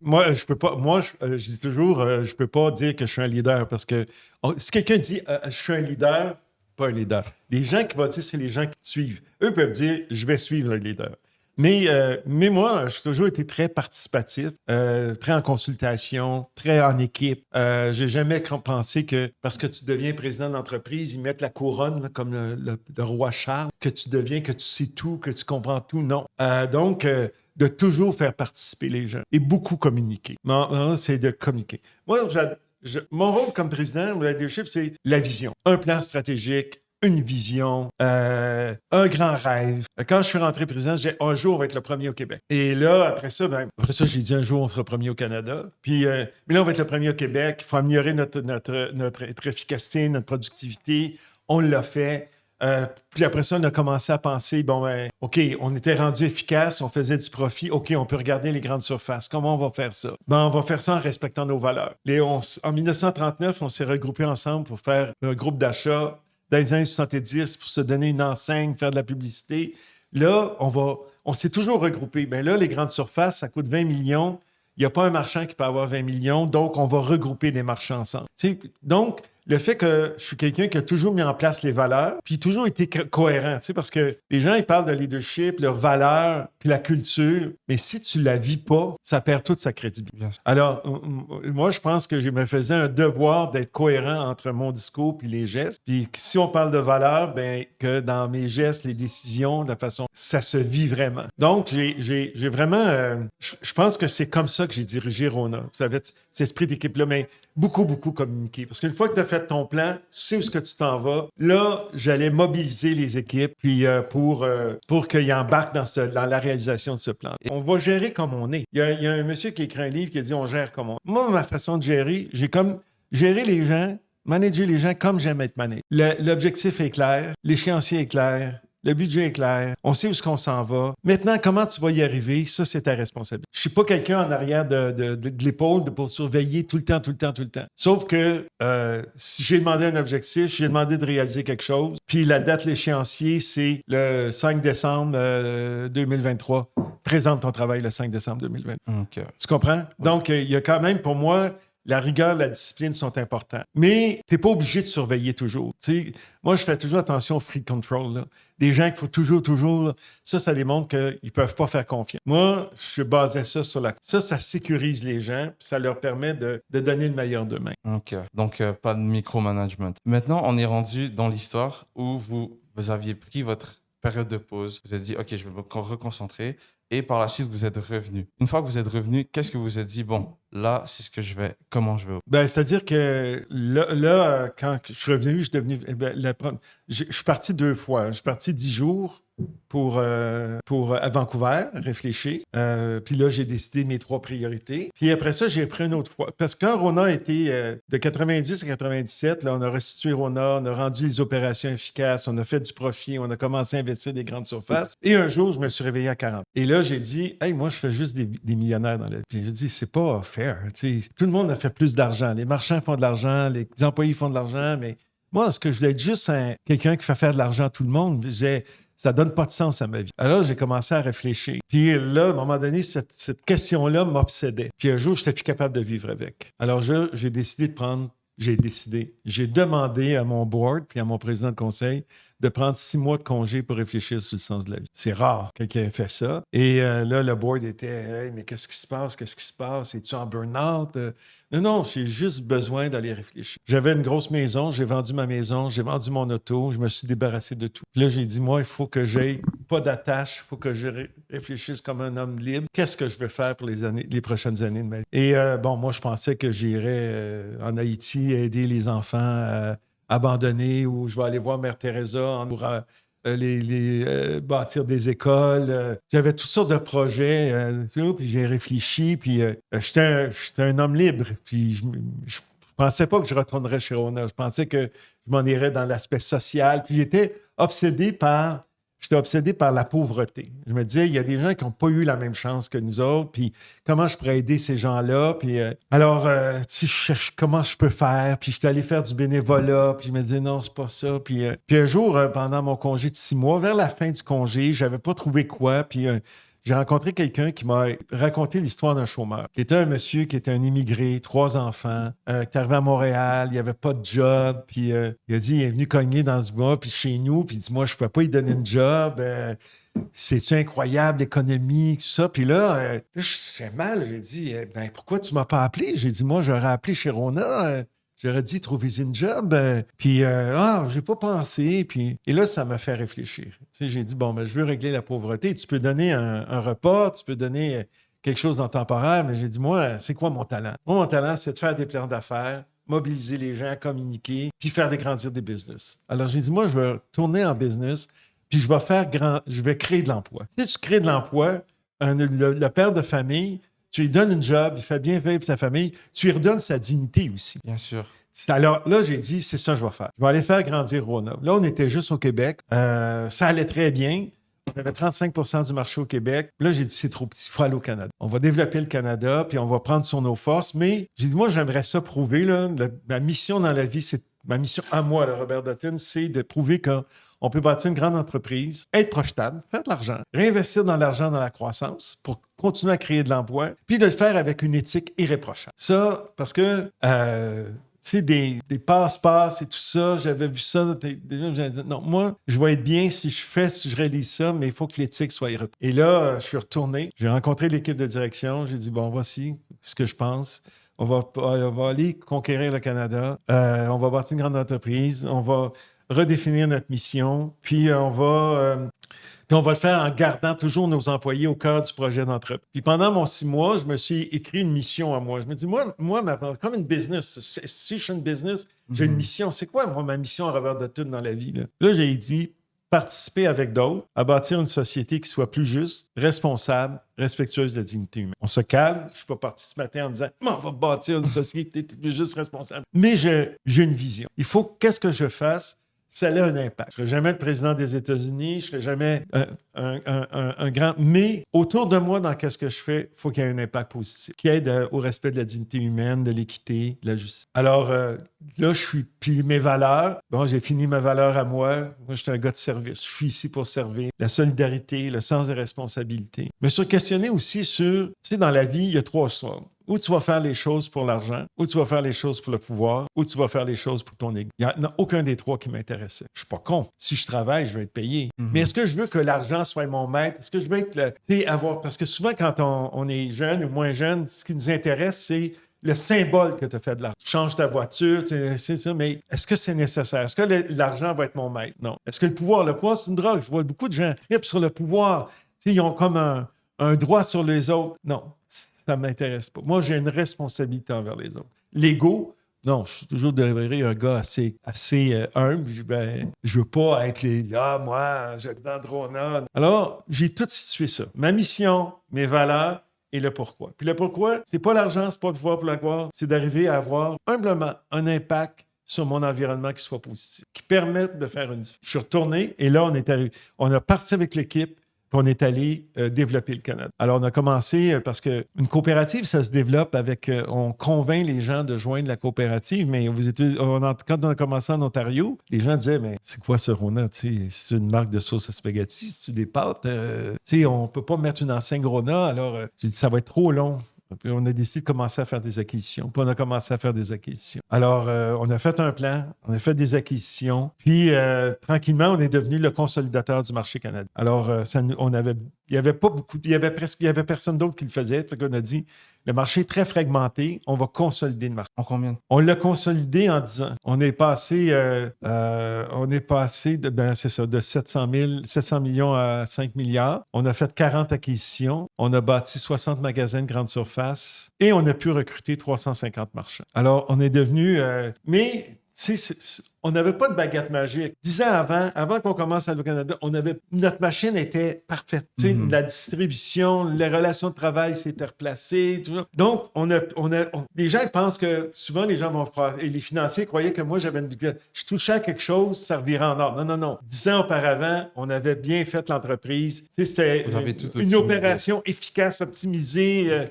Moi, je peux pas. Moi, je dis toujours, je peux pas dire que je suis un leader parce que si quelqu'un dit je suis un leader, pas un leader. Les gens qui vont dire, c'est les gens qui te suivent. Eux peuvent dire je vais suivre le leader. Mais moi, j'ai toujours été très participatif, très en consultation, très en équipe. J'ai jamais pensé que parce que tu deviens président d'entreprise, ils mettent la couronne là, comme le roi Charles, que tu sais tout, que tu comprends tout. Non. Donc, de toujours faire participer les gens et beaucoup communiquer. Non, c'est de communiquer. Moi, mon rôle comme président de leadership, c'est la vision. Un plan stratégique, une vision, un grand rêve. Quand je suis rentré président, j'ai dit un jour, on va être le premier au Québec. Et là, après ça, j'ai dit un jour, on sera le premier au Canada. Puis, mais là, on va être le premier au Québec. Il faut améliorer notre efficacité, notre productivité. On l'a fait. Puis après ça, on a commencé à penser, OK, on était rendu efficace, on faisait du profit. OK, on peut regarder les grandes surfaces. Comment on va faire ça? On va faire ça en respectant nos valeurs. En 1939, on s'est regroupés ensemble pour faire un groupe d'achat dans les années 70 pour se donner une enseigne, faire de la publicité. Là, on s'est toujours regroupés. Bien là, les grandes surfaces, ça coûte 20 millions. Il n'y a pas un marchand qui peut avoir 20 millions, donc on va regrouper des marchands ensemble. Donc, le fait que je suis quelqu'un qui a toujours mis en place les valeurs, puis toujours été cohérent, parce que les gens, ils parlent de leadership, leurs valeurs, puis la culture, mais si tu la vis pas, ça perd toute sa crédibilité. Alors, moi, je pense que je me faisais un devoir d'être cohérent entre mon discours puis les gestes, puis si on parle de valeurs, que dans mes gestes, les décisions, de la façon, ça se vit vraiment. Donc, j'ai vraiment, je pense que c'est comme ça que j'ai dirigé Rona. Vous savez, cet esprit d'équipe-là, mais beaucoup communiquer. Parce qu'une fois que tu as fait ton plan, tu sais où est-ce que tu t'en vas. Là, j'allais mobiliser les équipes puis pour qu'ils embarquent dans la réalisation de ce plan. On va gérer comme on est. Il y a un monsieur qui a écrit un livre qui a dit « On gère comme on est ». Moi, ma façon de gérer, j'ai comme gérer les gens, manager les gens comme j'aime être managé. L'objectif est clair, l'échéancier est clair, le budget est clair, on sait où est-ce qu'on s'en va. Maintenant, comment tu vas y arriver, ça, c'est ta responsabilité. Je ne suis pas quelqu'un en arrière de l'épaule pour surveiller tout le temps. Sauf que si j'ai demandé un objectif, j'ai demandé de réaliser quelque chose, puis la date, l'échéancier, c'est le 5 décembre 2023. Présente ton travail le 5 décembre 2023. Okay. Tu comprends? Donc, il y a quand même, pour moi, la rigueur, la discipline sont importants. Mais tu n'es pas obligé de surveiller toujours. T'sais, moi, je fais toujours attention au free control. Là. Des gens qu'il faut toujours... Ça démontre qu'ils ne peuvent pas faire confiance. Moi, je basais ça sur ça sécurise les gens, puis ça leur permet de donner le meilleur d'eux-mêmes. OK. Donc, pas de micromanagement. Maintenant, on est rendu dans l'histoire où vous aviez pris votre période de pause. Vous avez dit, OK, je vais me reconcentrer. Et par la suite, vous êtes revenu. Une fois que vous êtes revenu, qu'est-ce que vous vous êtes dit? Bon, là, c'est ce que je vais... Comment je vais... C'est-à-dire que là, quand je suis revenu, je suis devenu... je suis parti 2 fois. Je suis parti 10 jours pour à Vancouver, réfléchir. Puis là, j'ai décidé mes 3 priorités. Puis après ça, j'ai pris une autre fois. Parce que quand Rona a été de 90 à 97, là, on a restitué Rona, on a rendu les opérations efficaces, on a fait du profit, on a commencé à investir des grandes surfaces. Et un jour, je me suis réveillé à 40. Et là, j'ai dit, hey, moi, je fais juste des millionnaires dans la vie. Puis j'ai dit, c'est pas fair. T'sais. Tout le monde a fait plus d'argent. Les marchands font de l'argent, les employés font de l'argent, mais moi, est-ce que je voulais être juste quelqu'un qui fait faire de l'argent à tout le monde? Ça donne pas de sens à ma vie. Alors, j'ai commencé à réfléchir. Puis là, à un moment donné, cette question-là m'obsédait. Puis un jour, je n'étais plus capable de vivre avec. Alors, j'ai demandé à mon board puis à mon président de conseil de prendre 6 mois de congé pour réfléchir sur le sens de la vie. C'est rare quelqu'un ait fait ça. Et là, le board était hey, mais qu'est-ce qui se passe? Es-tu en burn-out? Non, j'ai juste besoin d'aller réfléchir. J'avais une grosse maison, j'ai vendu ma maison, j'ai vendu mon auto, je me suis débarrassé de tout. Puis là, j'ai dit, moi, il faut que j'aie pas d'attache, il faut que je réfléchisse comme un homme libre. Qu'est-ce que je vais faire pour les prochaines années de ma vie? Et moi, je pensais que j'irais en Haïti aider les enfants abandonnés ou je vais aller voir Mère Teresa pour bâtir des écoles. J'avais toutes sortes de projets. Puis j'ai réfléchi. Puis j'étais un homme libre. Puis je pensais pas que je retournerais chez Rona. Je pensais que je m'en irais dans l'aspect social. Puis j'étais obsédé par la pauvreté. Je me disais, il y a des gens qui n'ont pas eu la même chance que nous autres, puis comment je pourrais aider ces gens-là? Puis je cherche comment je peux faire, puis je suis allé faire du bénévolat, puis je me disais, non, c'est pas ça. Puis un jour, pendant mon congé de 6 mois, vers la fin du congé, je n'avais pas trouvé quoi, puis j'ai rencontré quelqu'un qui m'a raconté l'histoire d'un chômeur, qui était un monsieur qui était un immigré, 3 enfants, qui est arrivé à Montréal, il n'avait pas de job, puis il a dit, il est venu cogner dans ce bois, puis chez nous, puis il dit, moi, je ne peux pas lui donner une job, c'est-tu incroyable, l'économie, tout ça. Puis là, j'ai mal, j'ai dit, ben pourquoi tu ne m'as pas appelé? J'ai dit, moi, j'aurais appelé chez Rona, j'aurais dit, trouvez-y une job. J'ai pas pensé. Et là, ça m'a fait réfléchir. Tu sais, j'ai dit, bon, ben, je veux régler la pauvreté. Tu peux donner un repas, tu peux donner quelque chose en temporaire, mais j'ai dit, moi, c'est quoi mon talent? Moi, mon talent, c'est de faire des plans d'affaires, mobiliser les gens, communiquer, puis faire grandir des business. Alors, j'ai dit, moi, je vais tourner en business, puis je vais créer de l'emploi. Si tu crées de l'emploi, le père de famille, tu lui donnes une job, il fait bien vivre sa famille, tu lui redonnes sa dignité aussi. Bien sûr. Alors là, j'ai dit, c'est ça que je vais faire. Je vais aller faire grandir Rona. Là, on était juste au Québec. Ça allait très bien. On avait 35% du marché au Québec. Là, j'ai dit, c'est trop petit. Il faut aller au Canada. On va développer le Canada, puis on va prendre sur nos forces. Mais j'ai dit, moi, j'aimerais ça prouver. Là, ma mission dans la vie, ma mission à moi, le Robert Dutton, c'est de prouver qu'on peut bâtir une grande entreprise, être profitable, faire de l'argent, réinvestir dans l'argent dans la croissance pour continuer à créer de l'emploi, puis de le faire avec une éthique irréprochable. Ça, parce que... tu sais, des passe-passe et tout ça, j'avais vu ça. Déjà, j'avais dit, non, moi, je vais être bien si je réalise ça, mais il faut que l'éthique soit irréprochable. Et là, je suis retourné, j'ai rencontré l'équipe de direction, j'ai dit, bon, voici ce que je pense. On va aller conquérir le Canada, on va bâtir une grande entreprise, on va redéfinir notre mission, puis on va le faire en gardant toujours nos employés au cœur du projet d'entreprise. Puis pendant mon 6 mois, je me suis écrit une mission à moi. Je me dis, moi comme une business, si je suis une business, j'ai une mission. C'est quoi, moi, ma mission à Robert Dutton dans la vie? Là, j'ai dit, participer avec d'autres à bâtir une société qui soit plus juste, responsable, respectueuse de la dignité humaine. On se calme. Je ne suis pas parti ce matin en me disant, on va bâtir une société plus juste, responsable. Mais j'ai une vision. Il faut, qu'est-ce que je fasse? Ça a un impact. Je ne serai jamais le président des États-Unis, je ne serai jamais un grand... Mais autour de moi, dans qu'est-ce que je fais, il faut qu'il y ait un impact positif, qui aide au respect de la dignité humaine, de l'équité, de la justice. Alors là, je suis... Puis mes valeurs, bon, j'ai fini mes valeurs à moi. Moi, je suis un gars de service. Je suis ici pour servir. La solidarité, le sens de responsabilité. Je me suis questionné aussi sur... Tu sais, dans la vie, il y a 3 choix. Ou tu vas faire les choses pour l'argent, ou tu vas faire les choses pour le pouvoir, ou tu vas faire les choses pour ton ego. Il n'y en a aucun des 3 qui m'intéressait. Je ne suis pas con. Si je travaille, je vais être payé. Mais est-ce que je veux que l'argent soit mon maître? Est-ce que je veux être parce que souvent, quand on est jeune ou moins jeune, ce qui nous intéresse, c'est le symbole que tu as fait de l'argent. Tu changes ta voiture, c'est ça, mais est-ce que c'est nécessaire? Est-ce que l'argent va être mon maître? Non. Est-ce que le pouvoir c'est une drogue? Je vois beaucoup de gens tripent sur le pouvoir. Ils ont comme un droit sur les autres. Non. Ça ne m'intéresse pas. Moi, j'ai une responsabilité envers les autres. L'ego, non, je suis toujours demeuré un gars assez humble. Je ne veux pas être moi, j'habite dans Drona. Alors, j'ai tout situé ça. Ma mission, mes valeurs et le pourquoi. Puis le pourquoi, c'est pas l'argent, c'est pas le pouvoir pour la gloire, c'est d'arriver à avoir humblement un impact sur mon environnement qui soit positif, qui permette de faire une différence. Je suis retourné et là, on a parti avec l'équipe. On est allé développer le Canada. Alors, on a commencé parce qu'une coopérative, ça se développe on convainc les gens de joindre la coopérative, mais quand on a commencé en Ontario, les gens disaient, mais c'est quoi ce Rona? C'est une marque de sauce à spaghetti, c'est des pâtes? On ne peut pas mettre une enseigne Rona. Alors, j'ai dit, ça va être trop long. Puis on a décidé de commencer à faire des acquisitions. Puis on a commencé à faire des acquisitions. Alors, on a fait un plan, on a fait des acquisitions. Puis, tranquillement, on est devenu le consolidateur du marché canadien. Alors, il y avait personne d'autre qui le faisait. Fait qu'on a dit, le marché est très fragmenté, on va consolider le marché. En combien? On l'a consolidé en 10 ans. On est passé de 700 millions à 5 milliards. On a fait 40 acquisitions. On a bâti 60 magasins de grande surface et on a pu recruter 350 marchands. Alors, on est devenu... mais... on n'avait pas de baguette magique. 10 ans avant qu'on commence à Canada, notre machine était parfaite. La distribution, les relations de travail s'étaient replacées. Tout ça. Donc, les gens pensent que souvent, les gens et les financiers croyaient que moi, je touchais à quelque chose, ça revirait en or. Non. 10 ans auparavant, on avait bien fait l'entreprise. C'était une opération efficace, optimisée.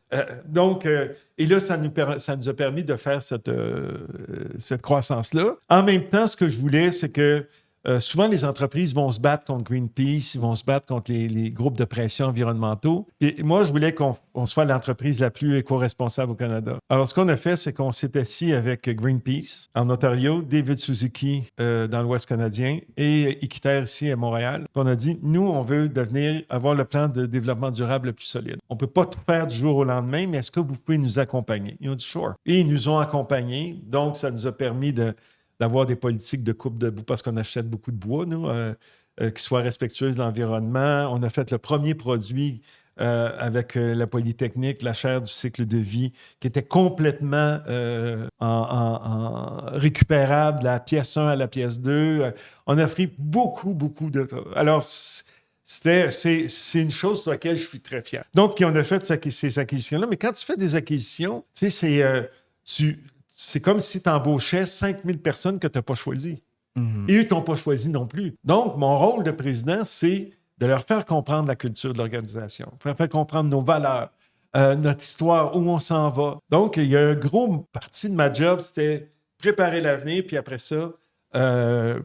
Et là, ça nous a permis de faire cette croissance-là. En même temps, ce que je voulais, c'est que souvent, les entreprises vont se battre contre Greenpeace, ils vont se battre contre les groupes de pression environnementaux. Et moi, je voulais qu'on soit l'entreprise la plus éco-responsable au Canada. Alors, ce qu'on a fait, c'est qu'on s'est assis avec Greenpeace en Ontario, David Suzuki dans l'Ouest canadien et Équiterre ici à Montréal. On a dit, nous, on veut avoir le plan de développement durable le plus solide. On ne peut pas tout faire du jour au lendemain, mais est-ce que vous pouvez nous accompagner? Ils ont dit, sure. Et ils nous ont accompagnés. Donc, ça nous a permis d'avoir des politiques de coupe de bois parce qu'on achète beaucoup de bois, nous, qui soient respectueuses de l'environnement. On a fait le premier produit avec la Polytechnique, la chaire du cycle de vie, qui était complètement en récupérable de la pièce 1 à la pièce 2. On a pris beaucoup de... Alors, c'est une chose sur laquelle je suis très fier. Donc, puis on a fait ces acquisitions-là. Mais quand tu fais des acquisitions, tu sais, c'est comme si tu embauchais 5000 personnes que tu n'as pas choisies. Mm-hmm. Et eux ne t'ont pas choisi non plus. Donc, mon rôle de président, c'est de leur faire comprendre la culture de l'organisation, faire comprendre nos valeurs, notre histoire, où on s'en va. Donc, il y a une grosse partie de ma job, c'était préparer l'avenir, puis après ça,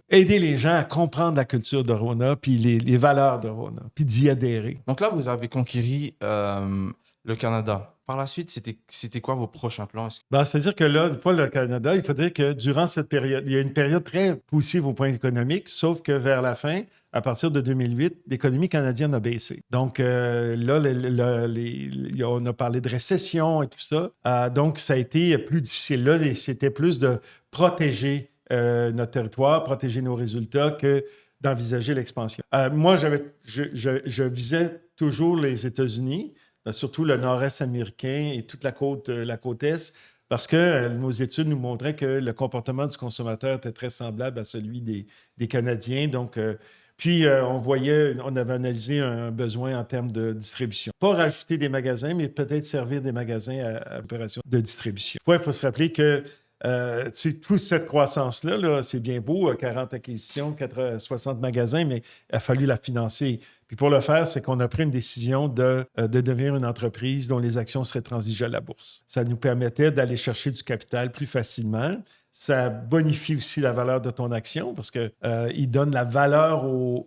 aider les gens à comprendre la culture de Rona, puis les valeurs de Rona, puis d'y adhérer. Donc là, vous avez conquéri le Canada. Par la suite, c'était quoi vos prochains plans? C'est-à-dire que là, une fois le Canada, il faudrait que durant cette période, il y a une période très positive au point économique, sauf que vers la fin, à partir de 2008, l'économie canadienne a baissé. Donc là, on a parlé de récession et tout ça. Donc, ça a été plus difficile. Là, c'était plus de protéger notre territoire, protéger nos résultats que d'envisager l'expansion. Moi, je visais toujours les États-Unis, surtout le nord-est américain et toute la côte est, parce que nos études nous montraient que le comportement du consommateur était très semblable à celui des Canadiens. Donc, on avait analysé un besoin en termes de distribution. Pas rajouter des magasins, mais peut-être servir des magasins à opération de distribution. Il faut se rappeler que toute cette croissance-là, c'est bien beau, 40 acquisitions, 60 magasins, mais il a fallu la financer. Puis pour le faire, c'est qu'on a pris une décision de devenir une entreprise dont les actions seraient transigées à la bourse. Ça nous permettait d'aller chercher du capital plus facilement. Ça bonifie aussi la valeur de ton action parce qu'il donne la valeur au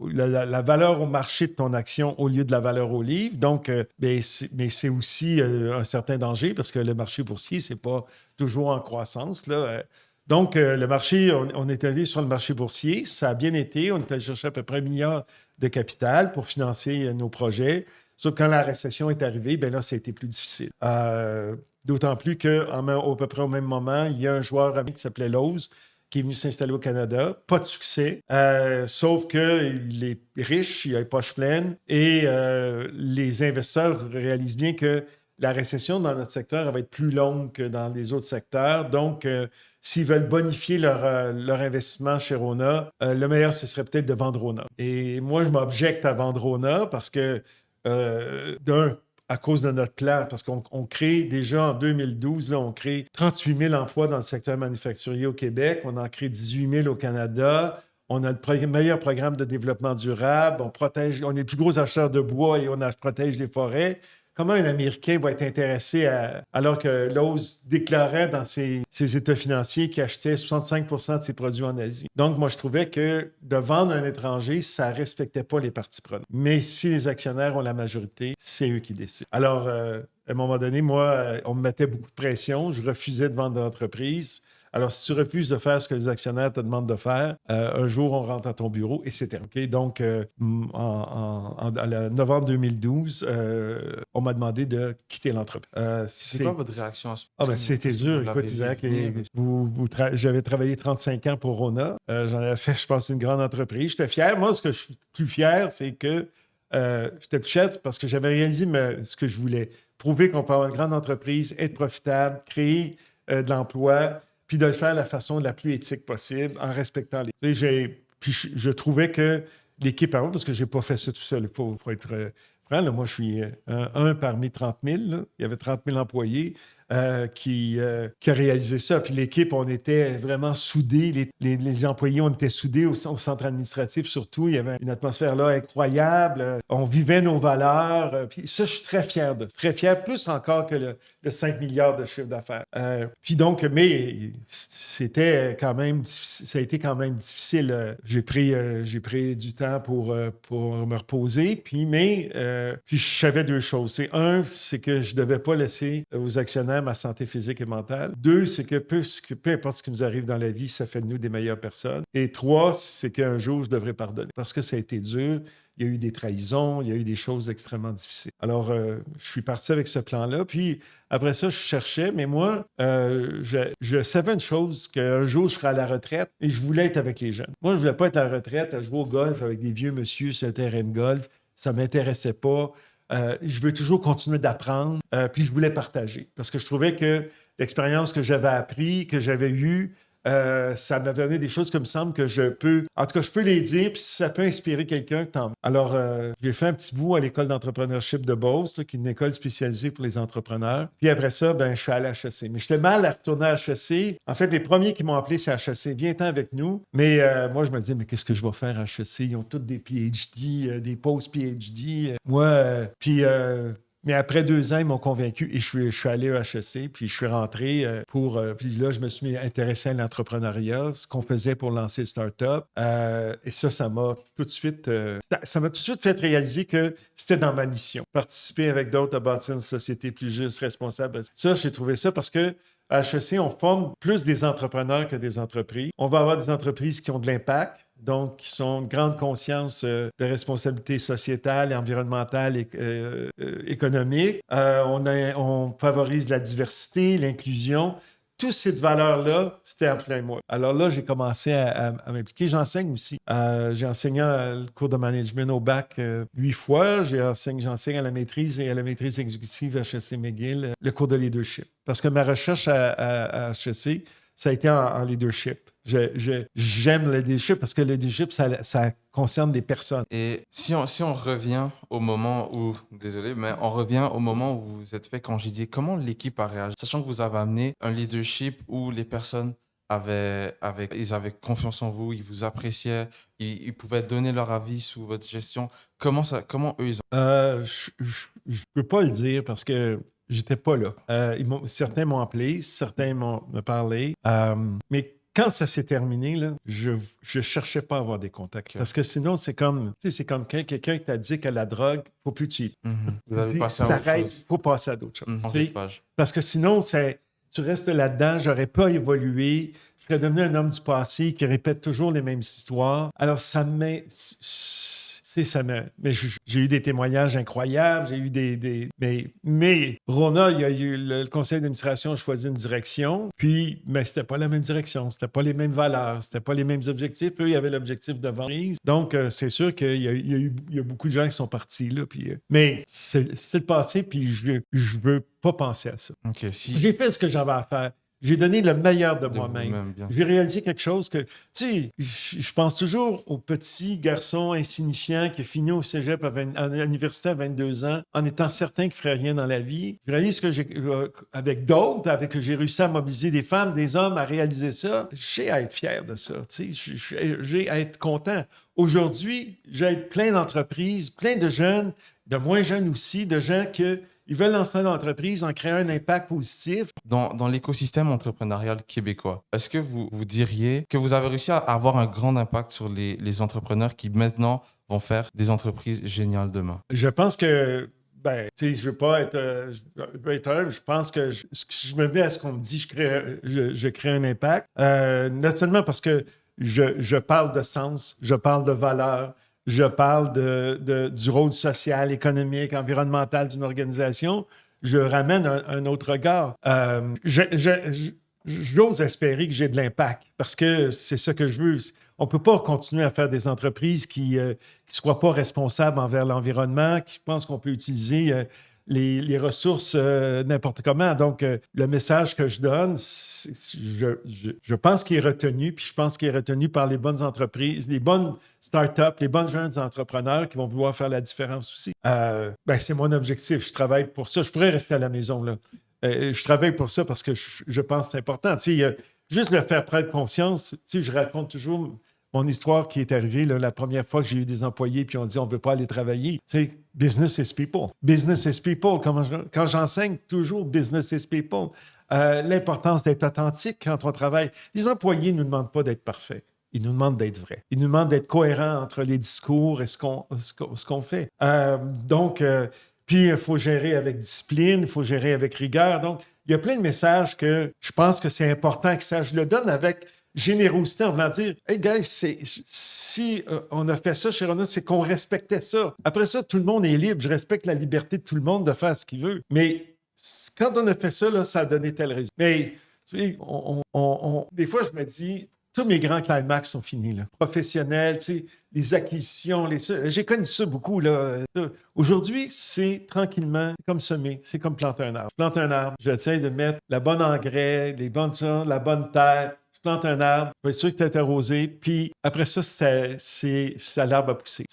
marché de ton action au lieu de la valeur au livre. Donc, mais c'est aussi un certain danger parce que le marché boursier, c'est pas toujours en croissance, là. Donc, le marché, on est allé sur le marché boursier. Ça a bien été. On est allé chercher à peu près 1 milliard de capital pour financer nos projets. Sauf que quand la récession est arrivée, bien là, ça a été plus difficile. D'autant plus qu'à peu près au même moment, il y a un joueur qui s'appelait Lowe's qui est venu s'installer au Canada. Pas de succès, sauf qu'il est riche, il a les poches pleines et les investisseurs réalisent bien que la récession dans notre secteur elle va être plus longue que dans les autres secteurs. Donc, s'ils veulent bonifier leur investissement chez Rona, le meilleur, ce serait peut-être de vendre Rona. Et moi, je m'objecte à vendre Rona parce que, à cause de notre plan, parce qu'on crée déjà en 2012, là, on crée 38 000 emplois dans le secteur manufacturier au Québec. On en crée 18 000 au Canada. On a le meilleur programme de développement durable. On est le plus gros acheteur de bois et on protège les forêts. Comment un Américain va être intéressé alors que Lowe's déclarait dans ses états financiers qu'il achetait 65 % de ses produits en Asie? Donc, moi, je trouvais que de vendre à un étranger, ça ne respectait pas les parties prenantes. Mais si les actionnaires ont la majorité, c'est eux qui décident. Alors, à un moment donné, moi, on me mettait beaucoup de pression. Je refusais de vendre l'entreprise. Alors, si tu refuses de faire ce que les actionnaires te demandent de faire, un jour, on rentre à ton bureau et c'est terminé. Donc, en novembre 2012, on m'a demandé de quitter l'entreprise. C'est quoi votre réaction à ce moment-là? C'était dur. Écoute, Isaac, j'avais travaillé 35 ans pour Rona. J'en avais fait, je pense, une grande entreprise. J'étais fier. Moi, ce que je suis plus fier, c'est que j'étais plus fier parce que j'avais réalisé ce que je voulais. Prouver qu'on peut avoir une grande entreprise, être profitable, créer de l'emploi. puis de le faire de la façon la plus éthique possible, en respectant les... Puis je trouvais que l'équipe avant, parce que je n'ai pas fait ça tout seul, il faut être franc, là, moi je suis un parmi 30 000, là. Il y avait 30 000 employés qui a réalisé ça. Puis l'équipe, on était vraiment soudés, les employés, on était soudés au centre administratif surtout, il y avait une atmosphère là incroyable, on vivait nos valeurs, puis ça je suis très fier très fier, plus encore que le 5 milliards de chiffre d'affaires. Puis donc, mais c'était quand même, ça a été quand même difficile. J'ai pris du temps pour me reposer, puis je savais deux choses. C'est que je ne devais pas laisser aux actionnaires ma santé physique et mentale. 2, c'est que peu importe ce qui nous arrive dans la vie, ça fait de nous des meilleures personnes. Et 3, c'est qu'un jour, je devrais pardonner. Parce que ça a été dur. Il y a eu des trahisons, il y a eu des choses extrêmement difficiles. Alors, je suis parti avec ce plan-là. Puis, après ça, je cherchais, mais moi, je savais une chose, qu'un jour, je serais à la retraite et je voulais être avec les jeunes. Moi, je ne voulais pas être à la retraite à jouer au golf avec des vieux monsieur sur un terrain de golf. Ça ne m'intéressait pas. Je veux toujours continuer d'apprendre, puis je voulais partager. Parce que je trouvais que l'expérience que j'avais appris, que j'avais eue, ça m'avait donné des choses que me semble que je peux... En tout cas, je peux les dire, puis si ça peut inspirer quelqu'un, tant mieux. Alors, j'ai fait un petit bout à l'école d'entrepreneurship de Beauce, qui est une école spécialisée pour les entrepreneurs. Puis après ça, je suis allé à HEC. Mais j'étais mal à retourner à HEC. En fait, les premiers qui m'ont appelé, c'est HEC. Viens-t'en avec nous. Mais moi, je me disais, mais qu'est-ce que je vais faire à HEC? Ils ont tous des PhD, des post-PhD. Mais après 2 ans, ils m'ont convaincu et je suis allé au HEC, puis je suis rentré puis là, je me suis intéressé à l'entrepreneuriat, ce qu'on faisait pour lancer start-up. Et ça m'a tout de suite... ça m'a tout de suite fait réaliser que c'était dans ma mission. Participer avec d'autres à bâtir une société plus juste, responsable. Ça, j'ai trouvé ça parce que à HEC, on forme plus des entrepreneurs que des entreprises. On va avoir des entreprises qui ont de l'impact, donc qui sont une grande conscience de responsabilité sociétale, environnementale et économique. On favorise la diversité, l'inclusion. Toutes ces valeurs-là, c'était en plein moi. Alors là, j'ai commencé à m'impliquer. J'enseigne aussi. J'ai enseigné le cours de management au bac 8 fois. J'enseigne à la maîtrise et à la maîtrise exécutive à HEC McGill le cours de leadership. Parce que ma recherche à HEC, ça a été en leadership. J'aime le leadership parce que le leadership, ça concerne des personnes. Et si on revient au moment où, désolé, mais on revient au moment où vous êtes fait congédier, comment l'équipe a réagi? Sachant que vous avez amené un leadership où les personnes ils avaient confiance en vous, ils vous appréciaient, ils pouvaient donner leur avis sous votre gestion. Comment eux, ils ont... Je peux pas le dire parce que j'étais pas là. Certains m'ont appelé, certains me parlé. Mais quand ça s'est terminé, là, je cherchais pas à avoir des contacts. Okay. Parce que sinon, c'est comme quelqu'un qui t'a dit que la drogue, faut plus tuer. Vous avez passé à autre chose. Faut passer à d'autres choses. Parce que sinon, tu restes là-dedans, j'aurais pas évolué, je serais devenu un homme du passé qui répète toujours les mêmes histoires. Alors, mais j'ai eu des témoignages incroyables, j'ai eu mais Rona, il y a eu le conseil d'administration a choisi une direction, mais c'était pas la même direction, c'était pas les mêmes valeurs, c'était pas les mêmes objectifs. Eux, il y avait l'objectif de vendre. Donc, c'est sûr qu'il y a beaucoup de gens qui sont partis, là. Mais c'est le passé, puis je veux pas penser à ça. Okay, J'ai fait ce que j'avais à faire. J'ai donné le meilleur de moi-même. J'ai réalisé quelque chose que, tu sais, je pense toujours au petit garçon insignifiant qui a fini au cégep à l'université à 22 ans en étant certain qu'il ne ferait rien dans la vie. Je réalise que avec d'autres, j'ai réussi à mobiliser des femmes, des hommes à réaliser ça. J'ai à être fier de ça, tu sais. J'ai à être content. Aujourd'hui, j'ai plein d'entreprises, plein de jeunes, de moins jeunes aussi, de gens ils veulent lancer une entreprise en créant un impact positif. Dans l'écosystème entrepreneurial québécois, est-ce que vous diriez que vous avez réussi à avoir un grand impact sur les entrepreneurs qui maintenant vont faire des entreprises géniales demain? Je pense que, tu sais, je veux pas être humble. Je pense que si je me mets à ce qu'on me dit, je crée un impact. Non seulement parce que je parle de sens, je parle de valeur, je parle du rôle social, économique, environnemental d'une organisation. Je ramène un autre regard. J'ose espérer que j'ai de l'impact parce que c'est ça que je veux. On ne peut pas continuer à faire des entreprises qui ne soient pas responsables envers l'environnement, qui pensent qu'on peut utiliser les ressources n'importe comment. Donc, le message que je donne, je pense qu'il est retenu, puis je pense qu'il est retenu par les bonnes entreprises, les bonnes startups, les bonnes jeunes entrepreneurs qui vont vouloir faire la différence aussi. C'est mon objectif. Je travaille pour ça. Je pourrais rester à la maison, là. Je travaille pour ça parce que je pense que c'est important. Juste le faire prendre conscience. Je raconte toujours mon histoire qui est arrivée là, la première fois que j'ai eu des employés puis on dit on ne veut pas aller travailler. Business is people. Business is people. Quand j'enseigne toujours business is people, l'importance d'être authentique quand on travaille. Les employés ne nous demandent pas d'être parfaits. Ils nous demandent d'être vrais. Ils nous demandent d'être cohérents entre les discours et ce qu'on fait. Puis, il faut gérer avec discipline, il faut gérer avec rigueur. Donc, il y a plein de messages que je pense que c'est important que ça, je le donne avec générosité en voulant dire « Hey, guys, si on a fait ça chez Rona, c'est qu'on respectait ça. Après ça, tout le monde est libre. Je respecte la liberté de tout le monde de faire ce qu'il veut. Mais quand on a fait ça, là, ça a donné tel résultat. Mais, tu sais, des fois, je me dis... Tous mes grands climax sont finis, là. Professionnels, les acquisitions, j'ai connu ça beaucoup, là. Aujourd'hui, c'est tranquillement comme semer, c'est comme planter un arbre. Je plante un arbre, j'essaie de mettre la bonne engrais, la bonne terre. Je plante un arbre, je vais être sûr que tu es arrosé, puis après ça, c'est l'arbre à pousser.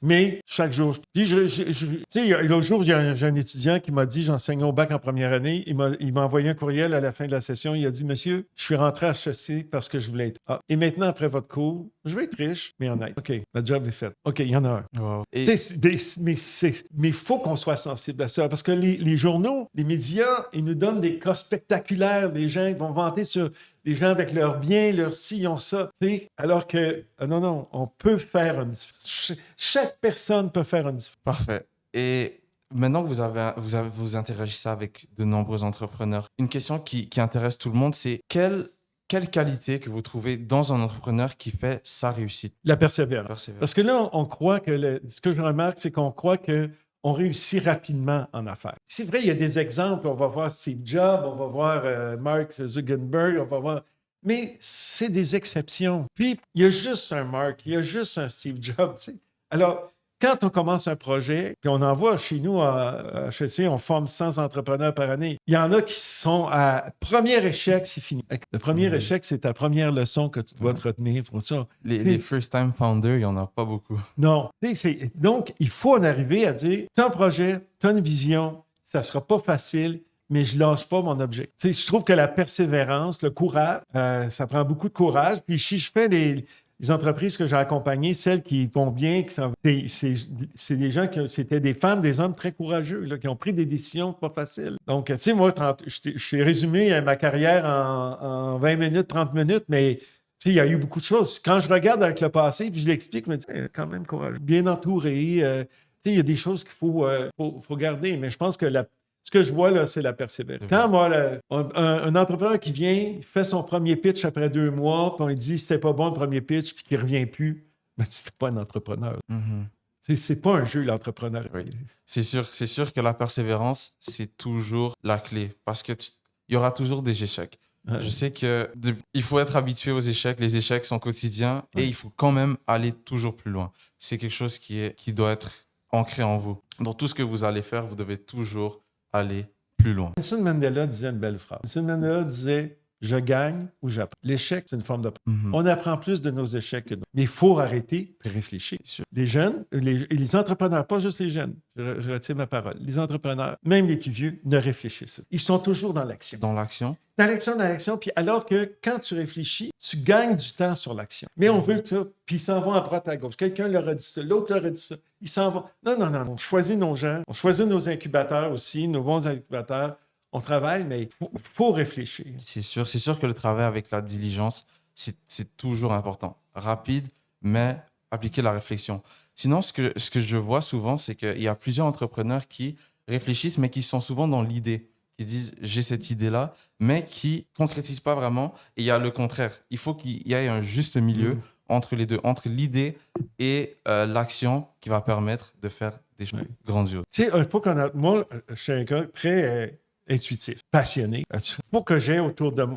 Mais chaque jour, puis l'autre jour, j'ai un étudiant qui m'a dit, j'enseignais au bac en première année, il m'a envoyé un courriel à la fin de la session, il a dit, monsieur, je suis rentré à HEC parce que je voulais être. Et maintenant, après votre cours, je vais être riche, mais honnête. OK, le job est fait. OK, il y en a un. Wow. Mais il faut qu'on soit sensible à ça, parce que les journaux, les médias, ils nous donnent des cas spectaculaires, des gens qui vont vanter sur les gens avec leurs biens, leurs sillons, ça. Alors que, non, on peut faire une différence. Chaque personne peut faire une différence. Parfait. Et maintenant que vous interagissez avec de nombreux entrepreneurs, une question qui intéresse tout le monde, c'est quelle qualité que vous trouvez dans un entrepreneur qui fait sa réussite? La persévérance. Parce que là, on croit que... ce que je remarque, c'est qu'on croit qu'on réussit rapidement en affaires. C'est vrai, il y a des exemples. On va voir Steve Jobs, on va voir Mark Zuckerberg, on va voir... Mais c'est des exceptions. Puis, il y a juste un Mark, il y a juste un Steve Jobs. Alors, quand on commence un projet, puis on en voit chez nous à HEC, on forme 100 entrepreneurs par année. Il y en a qui sont à premier échec, c'est fini. Le premier échec, c'est ta première leçon que tu dois te retenir pour ça. Les first-time founders, il n'y en a pas beaucoup. Non. Donc, il faut en arriver à dire, tu as un projet, tu as une vision, ça ne sera pas facile, mais je ne lâche pas mon objectif. Je trouve que la persévérance, le courage, ça prend beaucoup de courage. Puis si je fais les entreprises que j'ai accompagnées, celles qui vont bien, c'est des gens c'était des femmes, des hommes très courageux, là, qui ont pris des décisions pas faciles. Donc, tu sais, moi, je t'ai résumé ma carrière en 20 minutes, 30 minutes, mais il y a eu beaucoup de choses. Quand je regarde avec le passé, puis je l'explique, je me dis, quand même courageux, bien entouré. Il y a des choses qu'il faut garder, mais je pense que ce que je vois, là, c'est la persévérance. Quand moi, un entrepreneur qui vient, il fait son premier pitch après 2 mois, puis on lui dit c'était pas bon le premier pitch, puis qu'il ne revient plus, ben, c'est pas un entrepreneur. C'est pas un jeu, l'entrepreneur. Oui. C'est sûr que la persévérance, c'est toujours la clé, parce qu'il y aura toujours des échecs. Je sais qu'il faut être habitué aux échecs. Les échecs sont quotidiens et il faut quand même aller toujours plus loin. C'est quelque chose qui doit être ancré en vous. Dans tout ce que vous allez faire, vous devez toujours aller plus loin. Nelson Mandela disait une belle phrase. Nelson Mandela disait « Je gagne ou j'apprends ». L'échec, c'est une forme d'apprentissage. On apprend plus de nos échecs que nous. Mais il faut arrêter et réfléchir. Les jeunes, les entrepreneurs, pas juste les jeunes, je retire ma parole, les entrepreneurs, même les plus vieux, ne réfléchissent pas. Ils sont toujours dans l'action. Dans l'action? Dans l'action, puis alors que quand tu réfléchis, tu gagnes du temps sur l'action. Mais on veut ça, puis ils s'en vont à droite, à gauche. Quelqu'un leur a dit ça, l'autre leur a dit ça. Ils s'en vont. Non. On choisit nos gens, on choisit nos incubateurs aussi, nos bons incubateurs. On travaille, mais il faut réfléchir. C'est sûr que le travail avec la diligence, c'est toujours important. Rapide, mais appliquer la réflexion. Sinon, ce que je vois souvent, c'est qu'il y a plusieurs entrepreneurs qui réfléchissent, mais qui sont souvent dans l'idée. Qui disent j'ai cette idée-là, mais qui ne concrétisent pas vraiment. Et il y a le contraire. Il faut qu'il y ait un juste milieu entre les deux, entre l'idée et l'action qui va permettre de faire des choses grandioses. Tu sais, il faut qu'on a... Moi, je suis un gars très intuitif, passionné.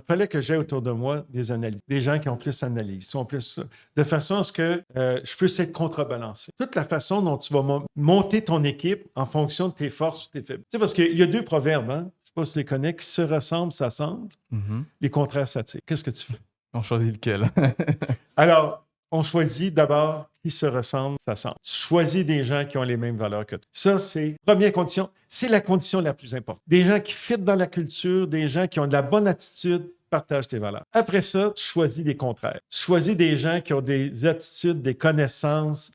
Fallait que j'aie autour de moi des analystes, des gens qui ont plus d'analyse, sont plus de façon à ce que je puisse être contrebalancé. Toute la façon dont tu vas monter ton équipe en fonction de tes forces ou tes faiblesses. Tu sais, parce qu'il y a deux proverbes, hein? Je ne sais pas si tu les connais, qui se ressemblent, s'assemblent. Les contraires s'attirent. Qu'est-ce que tu fais? On choisit lequel? Alors, on choisit d'abord qui se ressemble, s'assemble. Tu choisis des gens qui ont les mêmes valeurs que toi. Ça, c'est première condition. C'est la condition la plus importante. Des gens qui fitent dans la culture, des gens qui ont de la bonne attitude, partagent tes valeurs. Après ça, tu choisis des contraires. Tu choisis des gens qui ont des aptitudes, des connaissances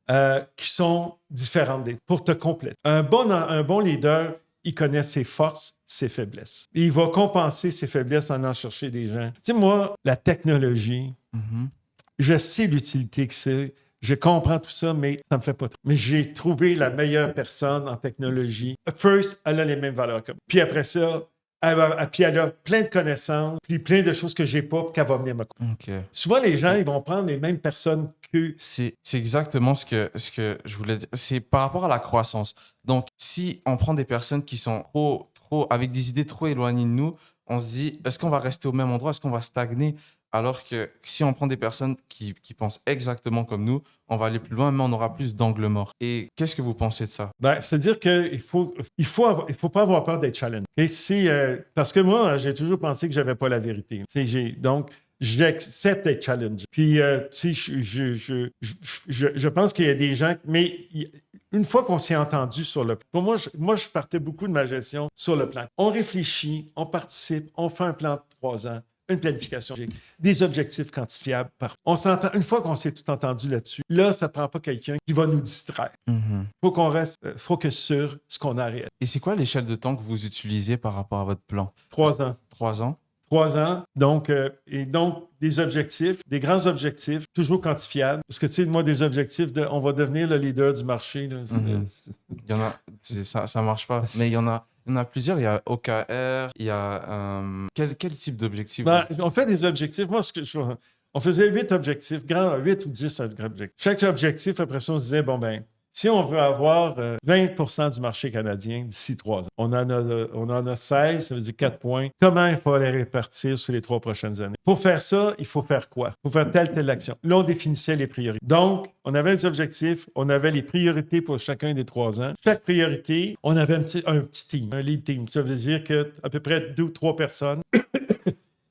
qui sont différentes pour te compléter. Un bon leader, il connaît ses forces, ses faiblesses. Et il va compenser ses faiblesses en chercher des gens. Tu sais, moi, la technologie, je sais l'utilité que c'est. Je comprends tout ça, mais ça me fait pas trop. Mais j'ai trouvé la meilleure personne en technologie. First, elle a les mêmes valeurs que moi. Puis après ça, elle a plein de connaissances, puis plein de choses que j'ai pas, puis qu'elle va venir me comprendre. Souvent, les gens, ils vont prendre les mêmes personnes que... C'est exactement ce que je voulais dire. C'est par rapport à la croissance. Donc, si on prend des personnes qui sont trop avec des idées trop éloignées de nous, on se dit, est-ce qu'on va rester au même endroit? Est-ce qu'on va stagner? Alors que si on prend des personnes qui pensent exactement comme nous, on va aller plus loin, mais on aura plus d'angles morts. Et qu'est-ce que vous pensez de ça? C'est-à-dire qu'il faut pas avoir peur d'être challenge. Et parce que moi, j'ai toujours pensé que j'avais pas la vérité. Donc, j'accepte d'être challenge. Puis, je pense qu'il y a des gens... Mais une fois qu'on s'est entendu sur le plan... Pour moi, je partais beaucoup de ma gestion sur le plan. On réfléchit, on participe, on fait un plan de 3 ans. Une planification, des objectifs quantifiables. On s'entend, une fois qu'on s'est tout entendu là-dessus, là, ça ne prend pas quelqu'un qui va nous distraire. Il faut qu'on reste focus sur ce qu'on a réalisé. Et c'est quoi l'échelle de temps que vous utilisez par rapport à votre plan? 3 ans. 3 ans? 3 ans. Donc, des objectifs, des grands objectifs, toujours quantifiables. Parce que, tu sais, moi, des objectifs on va devenir le leader du marché. Là, il y en a, ça ne marche pas. Mais il y en a plusieurs. Il y a OKR, il y a... quel type d'objectif? On fait des objectifs. Moi, on faisait 8 objectifs, 8 ou 10 objectifs. Chaque objectif, après ça, on se disait, si on veut avoir 20 du marché canadien d'ici 3 ans, on en a 16, ça veut dire 4 points. Comment il faut les répartir sur les 3 prochaines années? Pour faire ça, il faut faire quoi? Il faut faire telle action. Là, on définissait les priorités. Donc, on avait les objectifs, on avait les priorités pour chacun des 3 ans. Chaque priorité, on avait un petit team, un lead team. Ça veut dire qu'à peu près 2 ou 3 personnes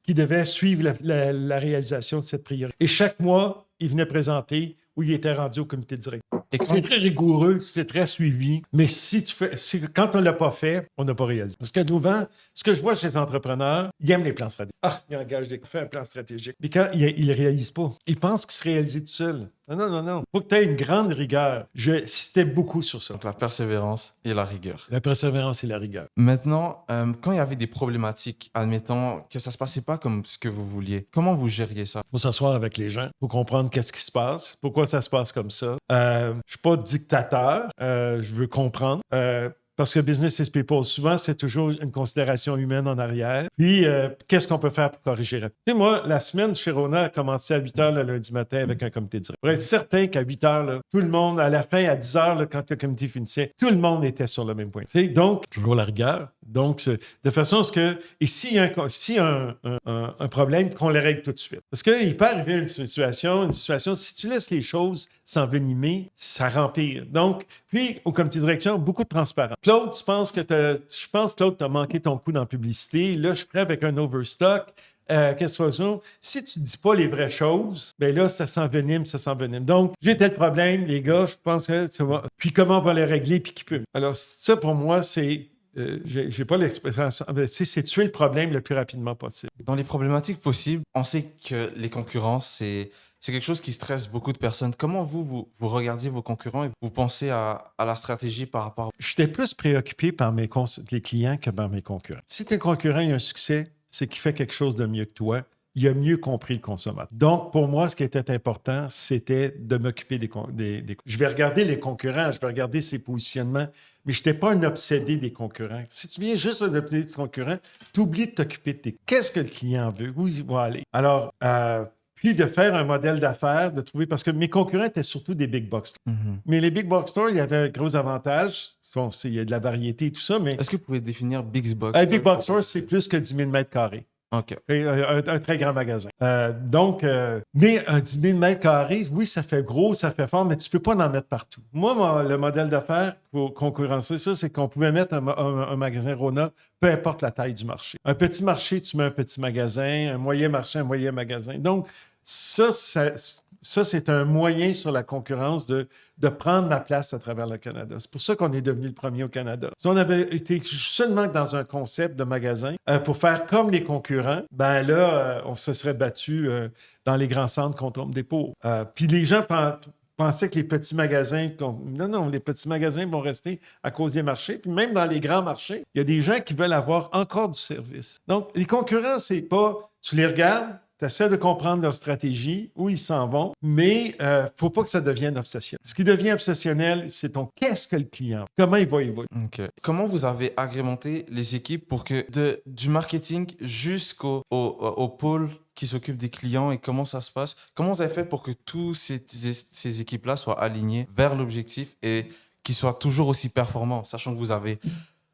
qui devaient suivre la réalisation de cette priorité. Et chaque mois, ils venaient présenter où il était rendu au comité directeur. C'est très rigoureux, c'est très suivi. Mais quand on ne l'a pas fait, on n'a pas réalisé. Parce que souvent, ce que je vois chez les entrepreneurs, ils aiment les plans stratégiques. Ils engagent fait un plan stratégique. Mais quand ils ne le réalisent pas, ils pensent qu'ils se réalisent tout seuls. Non. Il faut que tu aies une grande rigueur. Je citais beaucoup sur ça. Donc, la persévérance et la rigueur. La persévérance et la rigueur. Maintenant, quand il y avait des problématiques, admettons que ça ne se passait pas comme ce que vous vouliez, comment vous gériez ça? Il faut s'asseoir avec les gens. Il faut comprendre qu'est-ce qui se passe, pourquoi ça se passe comme ça. Je ne suis pas dictateur. Je veux comprendre. Parce que business is people, souvent, c'est toujours une considération humaine en arrière. Puis, qu'est-ce qu'on peut faire pour corriger rapidement? Tu sais, moi, la semaine chez Rona a commencé à 8 h le lundi matin avec un comité directeur. Pour être certain qu'à 8 h, là, tout le monde, à la fin, à 10 h, là, quand le comité finissait, tout le monde était sur le même point. Tu sais, donc, toujours la rigueur. Donc, de façon à ce que... Et s'il y a un problème, qu'on le règle tout de suite. Parce qu'il peut arriver une situation, si tu laisses les choses s'envenimer, ça rempire. Donc, puis, au comité de direction, beaucoup de transparence. Claude, je pense, Claude, tu as manqué ton coup dans la publicité. Là, je suis prêt avec un overstock. Qu'est-ce que ça? Si tu ne dis pas les vraies choses, bien là, ça s'envenime. Donc, j'ai tel problème, les gars, je pense que ça va. Puis comment on va les régler, puis qui peut. Alors, ça, pour moi, c'est... j'ai pas l'expérience. C'est tuer le problème le plus rapidement possible. Dans les problématiques possibles, on sait que les concurrents, c'est quelque chose qui stresse beaucoup de personnes. Comment vous regardiez vos concurrents et vous pensez à la stratégie par rapport... J'étais plus préoccupé par les clients que par mes concurrents. Si tes concurrents ont un succès, c'est qu'il fait quelque chose de mieux que toi. Il a mieux compris le consommateur. Donc, pour moi, ce qui était important, c'était de m'occuper des... Je vais regarder les concurrents, je vais regarder ses positionnements, mais je n'étais pas un obsédé des concurrents. Si tu viens juste un obsédé des concurrents, tu oublies de t'occuper de tes... Qu'est-ce que le client veut? Où il va aller? Alors, puis de faire un modèle d'affaires, de trouver... Parce que mes concurrents étaient surtout des big box stores. Mais les big box stores, il y avait un gros avantage. Il y a de la variété et tout ça, mais... Est-ce que vous pouvez définir Big Box Un Store? big box store, c'est plus que 10 000 mètres carrés. OK. C'est un très grand magasin. Mais un 10 000 mètres carrés, oui, ça fait gros, ça fait fort, mais tu ne peux pas en mettre partout. Moi, le modèle d'affaires pour concurrencer ça, c'est qu'on pouvait mettre un magasin Rona, peu importe la taille du marché. Un petit marché, tu mets un petit magasin, un moyen marché, un moyen magasin. Donc, ça c'est un moyen sur la concurrence de prendre la place à travers le Canada. C'est pour ça qu'on est devenu le premier au Canada. Si on avait été seulement dans un concept de magasin pour faire comme les concurrents, ben là, on se serait battu dans les grands centres contre Home Depot. Puis les gens pensaient que les petits magasins... Non, les petits magasins vont rester à cause des marchés. Puis même dans les grands marchés, il y a des gens qui veulent avoir encore du service. Donc, les concurrents, c'est pas... Tu les regardes, tu essaies de comprendre leur stratégie, où ils s'en vont, mais il ne faut pas que ça devienne obsessionnel. Ce qui devient obsessionnel, c'est qu'est-ce que le client, comment il va évoluer. OK. Comment vous avez agrémenté les équipes pour que du marketing jusqu'au au pôle qui s'occupe des clients et comment ça se passe? Comment vous avez fait pour que toutes ces équipes-là soient alignées vers l'objectif et qu'ils soient toujours aussi performants, sachant que vous avez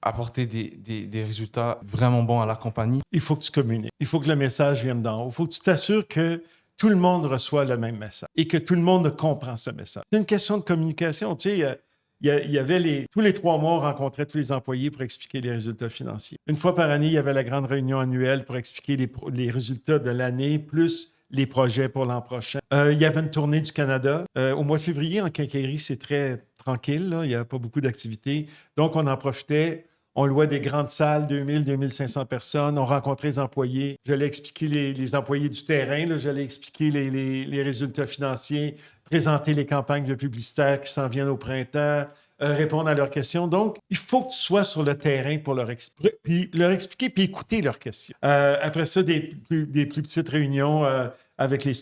apporté des résultats vraiment bons à la compagnie? Il faut que tu communiques. Il faut que le message vienne d'en haut. Il faut que tu t'assures que tout le monde reçoit le même message et que tout le monde comprend ce message. C'est une question de communication. Tu sais, il y avait tous les 3 mois, on rencontrait tous les employés pour expliquer les résultats financiers. Une fois par année, il y avait la grande réunion annuelle pour expliquer les résultats de l'année, plus les projets pour l'an prochain. Il y avait une tournée du Canada. Au mois de février, en quincaillerie, c'est très tranquille, là. Il n'y a pas beaucoup d'activités. Donc, on en profitait. On louait des grandes salles, 2000, 2500 personnes. On rencontrait les employés. J'allais expliquer les employés du terrain. Là. J'allais expliquer les résultats financiers, présenter les campagnes de publicitaires qui s'en viennent au printemps, répondre à leurs questions. Donc, il faut que tu sois sur le terrain pour leur expliquer puis écouter leurs questions. Après ça, des plus petites réunions avec les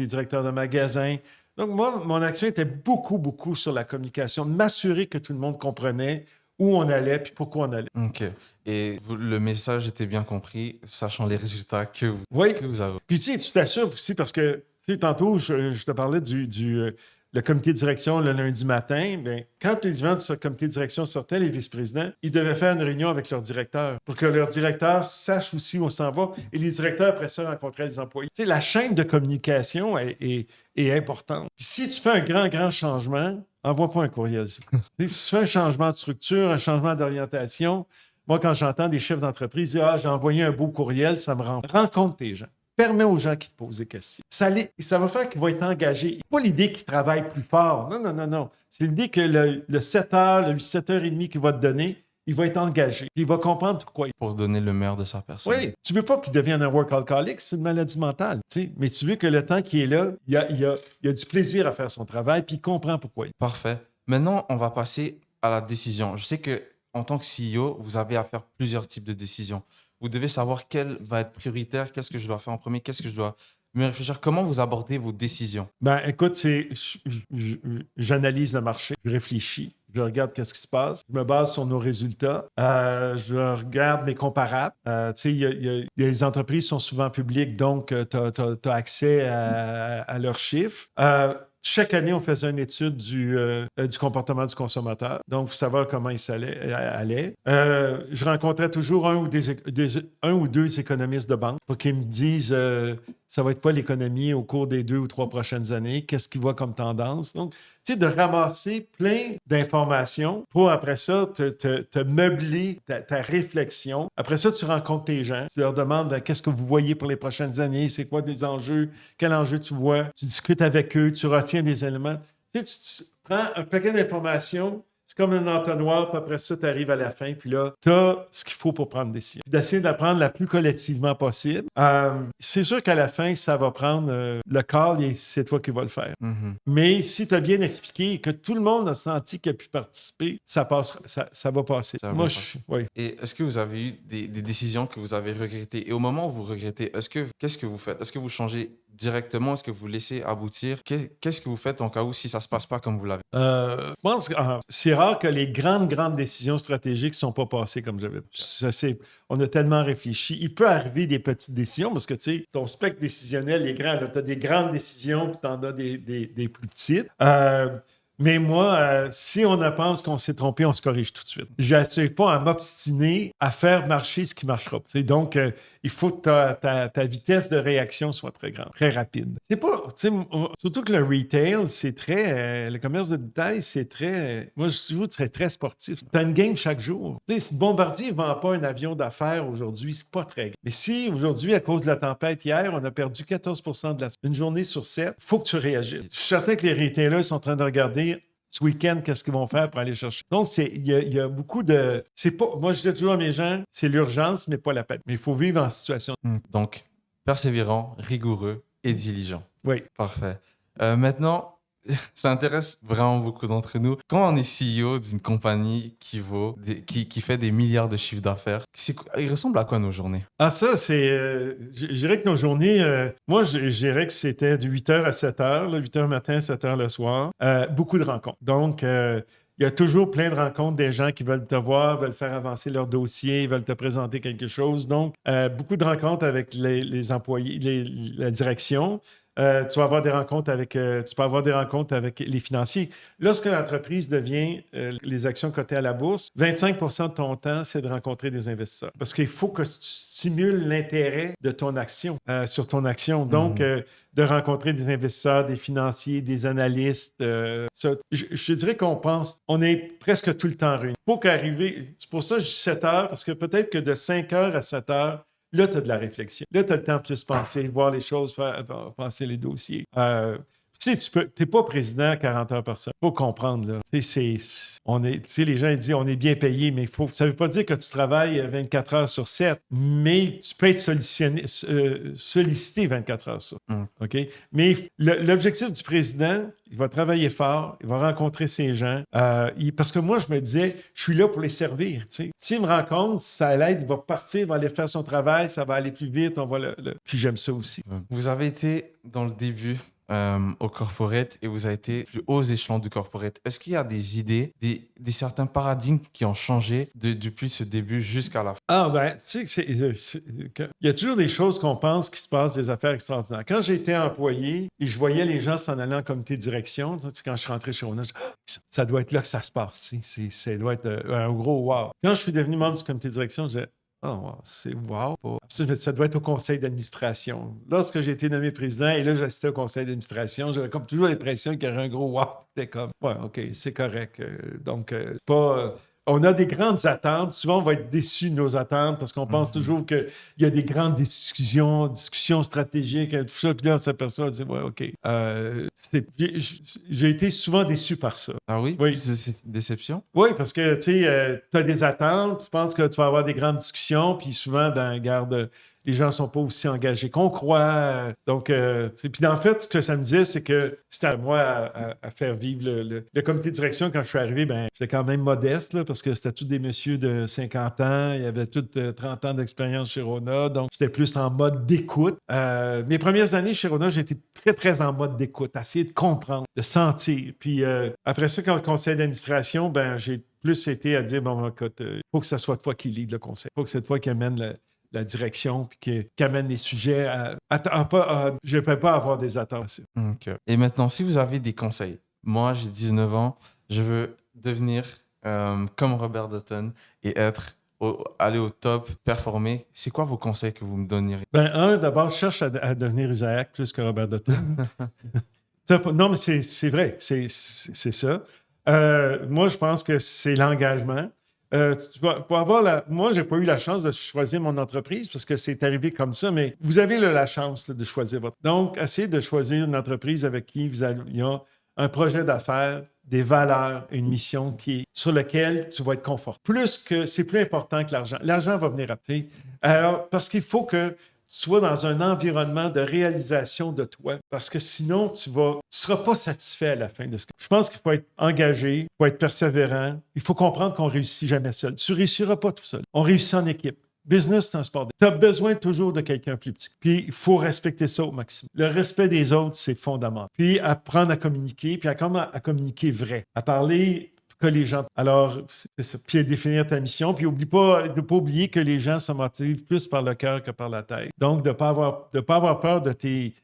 directeurs de magasins. Donc, moi, mon action était beaucoup sur la communication, de m'assurer que tout le monde comprenait où on allait puis pourquoi on allait. OK. Et le message était bien compris, sachant les résultats que vous avez. Puis tu sais, tu t'assures aussi parce que, tu sais, tantôt, je te parlais le comité de direction le lundi matin. Bien, quand les gens de ce comité de direction sortaient, les vice-présidents, ils devaient faire une réunion avec leur directeur pour que leur directeur sache aussi où on s'en va. Et les directeurs, après ça, rencontraient les employés. Tu sais, la chaîne de communication est importante. Puis si tu fais un grand changement, envoie pas un courriel. Si tu fais un changement de structure, un changement d'orientation, moi, quand j'entends des chefs d'entreprise dire « Ah, j'ai envoyé un beau courriel », ça me rend. Rencontre tes gens. Permets aux gens qui te posent des questions. Ça va faire qu'ils vont être engagés. C'est pas l'idée qu'ils travaillent plus fort. Non. C'est l'idée que le 7h, le 7h30 qu'il va te donner, il va être engagé. Il va comprendre pourquoi. Pour se donner le meilleur de sa personne. Oui. Tu veux pas qu'il devienne un workaholic, c'est une maladie mentale. T'sais. Mais tu veux que le temps qu'il est là, il y a du plaisir à faire son travail, puis il comprend pourquoi. Parfait. Maintenant, on va passer à la décision. Je sais que en tant que CEO, vous avez à faire plusieurs types de décisions. Vous devez savoir quelle va être prioritaire, qu'est-ce que je dois faire en premier, qu'est-ce que je dois me réfléchir. Comment vous abordez vos décisions? Ben, écoute, j'analyse le marché, je réfléchis, je regarde qu'est-ce qui se passe, je me base sur nos résultats, je regarde mes comparables. Tu sais, les entreprises sont souvent publiques, donc tu as accès à leurs chiffres. Chaque année, on faisait une étude du comportement du consommateur, donc pour savoir comment il allait. Je rencontrais toujours un ou deux économistes de banque pour qu'ils me disent ça va être quoi l'économie au cours des 2 ou 3 prochaines années, qu'est-ce qu'ils voient comme tendance. Donc, tu sais, de ramasser plein d'informations pour, après ça, te meubler ta réflexion. Après ça, tu rencontres tes gens, tu leur demandes qu'est-ce que vous voyez pour les prochaines années, c'est quoi des enjeux, quels enjeux tu vois, tu discutes avec eux, tu retiens des éléments. Tu sais, tu prends un paquet d'informations, c'est comme un entonnoir, puis après ça, tu arrives à la fin, puis là, tu as ce qu'il faut pour prendre une décision. Puis d'essayer d'apprendre la plus collectivement possible. C'est sûr qu'à la fin, ça va prendre le call et c'est toi qui vas le faire. Mm-hmm. Mais si tu as bien expliqué et que tout le monde a senti qu'il a pu participer, ça va passer. Oui. Et est-ce que vous avez eu des décisions que vous avez regrettées? Et au moment où vous regrettez, qu'est-ce que vous faites? Est-ce que vous changez directement? Est-ce que vous laissez aboutir? Qu'est-ce que vous faites en cas où si ça se passe pas comme vous l'avez? Je pense que c'est rare que les grandes décisions stratégiques ne sont pas passées comme j'avais. On a tellement réfléchi. Il peut arriver des petites décisions parce que, tu sais, ton spectre décisionnel est grand. Tu as des grandes décisions puis tu en as des plus petites. Mais moi, si on pense qu'on s'est trompé, on se corrige tout de suite. Je n'essaie pas à m'obstiner à faire marcher ce qui marchera. T'sais, donc, il faut que ta vitesse de réaction soit très grande, très rapide. C'est pas, surtout que le retail, c'est très, le commerce de détail, c'est très, moi, je trouve que c'est très sportif. Tu as une game chaque jour. T'sais, si Bombardier ne vend pas un avion d'affaires aujourd'hui, c'est pas très grave. Mais si aujourd'hui, à cause de la tempête hier, on a perdu 14% une journée sur 7, il faut que tu réagisses. Je suis certain que les retailers sont en train de regarder ce week-end, qu'est-ce qu'ils vont faire pour aller chercher. Donc, il y a beaucoup de... C'est pas, moi, je dis toujours à mes gens, c'est l'urgence, mais pas la peine. Mais il faut vivre en situation. Donc, persévérant, rigoureux et diligent. Oui. Parfait. Maintenant, ça intéresse vraiment beaucoup d'entre nous. Quand on est CEO d'une compagnie qui fait des milliards de chiffres d'affaires, il ressemble à quoi nos journées? Ah, ça, c'est... je dirais que nos journées... moi, je dirais que c'était de 8h à 7h, 8h matin, 7h le soir. Beaucoup de rencontres. Donc... il y a toujours plein de rencontres des gens qui veulent te voir, veulent faire avancer leur dossier, veulent te présenter quelque chose. Donc, beaucoup de rencontres avec les employés, la direction. Tu vas avoir des rencontres avec, tu peux avoir des rencontres avec les financiers. Lorsque l'entreprise devient les actions cotées à la bourse, 25% de ton temps, c'est de rencontrer des investisseurs. Parce qu'il faut que tu stimules l'intérêt de ton action, sur ton action. Donc, de rencontrer des investisseurs, des financiers, des analystes. Je dirais on est presque tout le temps réunis. Il faut qu'arriver, c'est pour ça que je dis 7 heures, parce que peut-être que de 5 heures à 7 heures, là, tu as de la réflexion. Là, tu as le temps de plus penser, voir les choses, penser les dossiers. Tu sais, t'es pas président à 40 heures par semaine. Il faut comprendre, là. Tu sais, les gens ils disent on est bien payé, mais ça veut pas dire que tu travailles 24 heures sur 7, mais tu peux être sollicité 24 heures sur 7. OK? Mais l'objectif du président, il va travailler fort, il va rencontrer ces gens. Parce que moi, je me disais, je suis là pour les servir. Tu sais. S'il me rencontre, ça l'aide, il va partir, il va aller faire son travail, ça va aller plus vite, Puis j'aime ça aussi. Vous avez été dans le début au corporate et vous avez été plus hauts échelons du corporate. Est-ce qu'il y a des idées, des certains paradigmes qui ont changé depuis ce début jusqu'à la fin? Ah, ben, tu sais, il y a toujours des choses qu'on pense qui se passent, des affaires extraordinaires. Quand j'ai été employé et je voyais les gens s'en aller en comité de direction, tu sais, quand je suis rentré chez Rona, ça doit être là que ça se passe. Ça doit être un gros wow. Quand je suis devenu membre du comité de direction, je disais, oh, wow, c'est wow. Ça doit être au conseil d'administration. Lorsque j'ai été nommé président et là, j'assistais au conseil d'administration, j'avais comme toujours l'impression qu'il y aurait un gros wow. C'était comme, ouais, OK, c'est correct. Donc, pas. On a des grandes attentes. Souvent, on va être déçus de nos attentes parce qu'on pense toujours qu'il y a des grandes discussions stratégiques, tout ça. Puis là, on s'aperçoit, on dit, ouais, OK. J'ai été souvent déçu par ça. Ah oui? Oui. C'est une déception? Oui, parce que tu as des attentes, tu penses que tu vas avoir des grandes discussions, puis souvent, ben, regarde, les gens ne sont pas aussi engagés qu'on croit. Donc, puis en fait, ce que ça me disait, c'est que c'était à moi à faire vivre le comité de direction. Quand je suis arrivé, ben, j'étais quand même modeste, là, parce que c'était tous des messieurs de 50 ans, il y avait tous 30 ans d'expérience chez Rona, donc j'étais plus en mode d'écoute. Mes premières années chez Rona, j'étais très, très en mode d'écoute, essayer de comprendre, de sentir. Puis après ça, quand le conseil d'administration, ben, j'ai plus été à dire, bon, écoute, il faut que ce soit toi qui lead le conseil. Il faut que c'est toi qui amène la direction puis qui amène les sujets je ne peux pas avoir des attentes. Okay. Et maintenant, si vous avez des conseils, moi, j'ai 19 ans, je veux devenir comme Robert Dutton et aller au top, performer. C'est quoi vos conseils que vous me donneriez? Ben, d'abord, je cherche à devenir Isaac plus que Robert Dutton. Non, mais c'est vrai, c'est ça. Moi, je pense que c'est l'engagement. Moi, je n'ai pas eu la chance de choisir mon entreprise parce que c'est arrivé comme ça, mais vous avez la chance de choisir votre. Donc, essayez de choisir une entreprise avec qui il y a un projet d'affaires, des valeurs, une mission sur laquelle tu vas être confortable. C'est plus important que l'argent. L'argent va venir après. Alors, parce qu'il faut que tu sois dans un environnement de réalisation de toi, parce que sinon, tu ne seras pas satisfait à la fin de ce que... Je pense qu'il faut être engagé, il faut être persévérant, il faut comprendre qu'on ne réussit jamais seul. Tu ne réussiras pas tout seul. On réussit en équipe. Business, c'est un sport. Tu as besoin toujours de quelqu'un plus petit. Puis, il faut respecter ça au maximum. Le respect des autres, c'est fondamental. Puis, apprendre à communiquer, puis à communiquer vrai, à parler collégial. Alors, c'est ça. Puis, à définir ta mission. Puis, oublie pas de ne pas oublier que les gens se motivent plus par le cœur que par la tête. Donc, de ne pas avoir peur de tes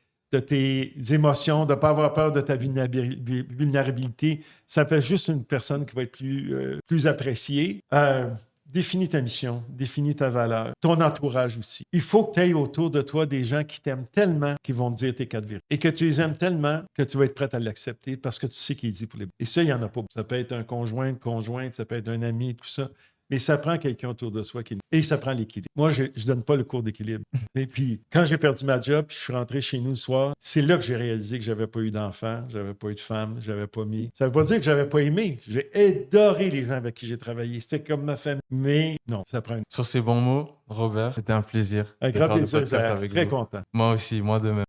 émotions, de ne pas avoir peur de ta vulnérabilité. Ça fait juste une personne qui va être plus appréciée. Définis ta mission, définis ta valeur, ton entourage aussi. Il faut que tu aies autour de toi des gens qui t'aiment tellement qu'ils vont te dire tes 4 vérités et que tu les aimes tellement que tu vas être prêt à l'accepter parce que tu sais qu'il dit pour les... Et ça, il n'y en a pas. Ça peut être un conjoint, une conjointe, ça peut être un ami, tout ça. Mais ça prend quelqu'un autour de soi et ça prend l'équilibre. Moi, je ne donne pas le cours d'équilibre. Et puis, quand j'ai perdu ma job, puis je suis rentré chez nous le soir, c'est là que j'ai réalisé que je n'avais pas eu d'enfant, je n'avais pas eu de femme, je n'avais pas mis. Ça ne veut pas dire que je n'avais pas aimé. J'ai adoré les gens avec qui j'ai travaillé. C'était comme ma famille. Mais non, ça prend une... Sur ces bons mots, Robert, c'était un plaisir. Un de grand faire le plaisir, podcast avec très vous. content. Moi aussi, moi de même.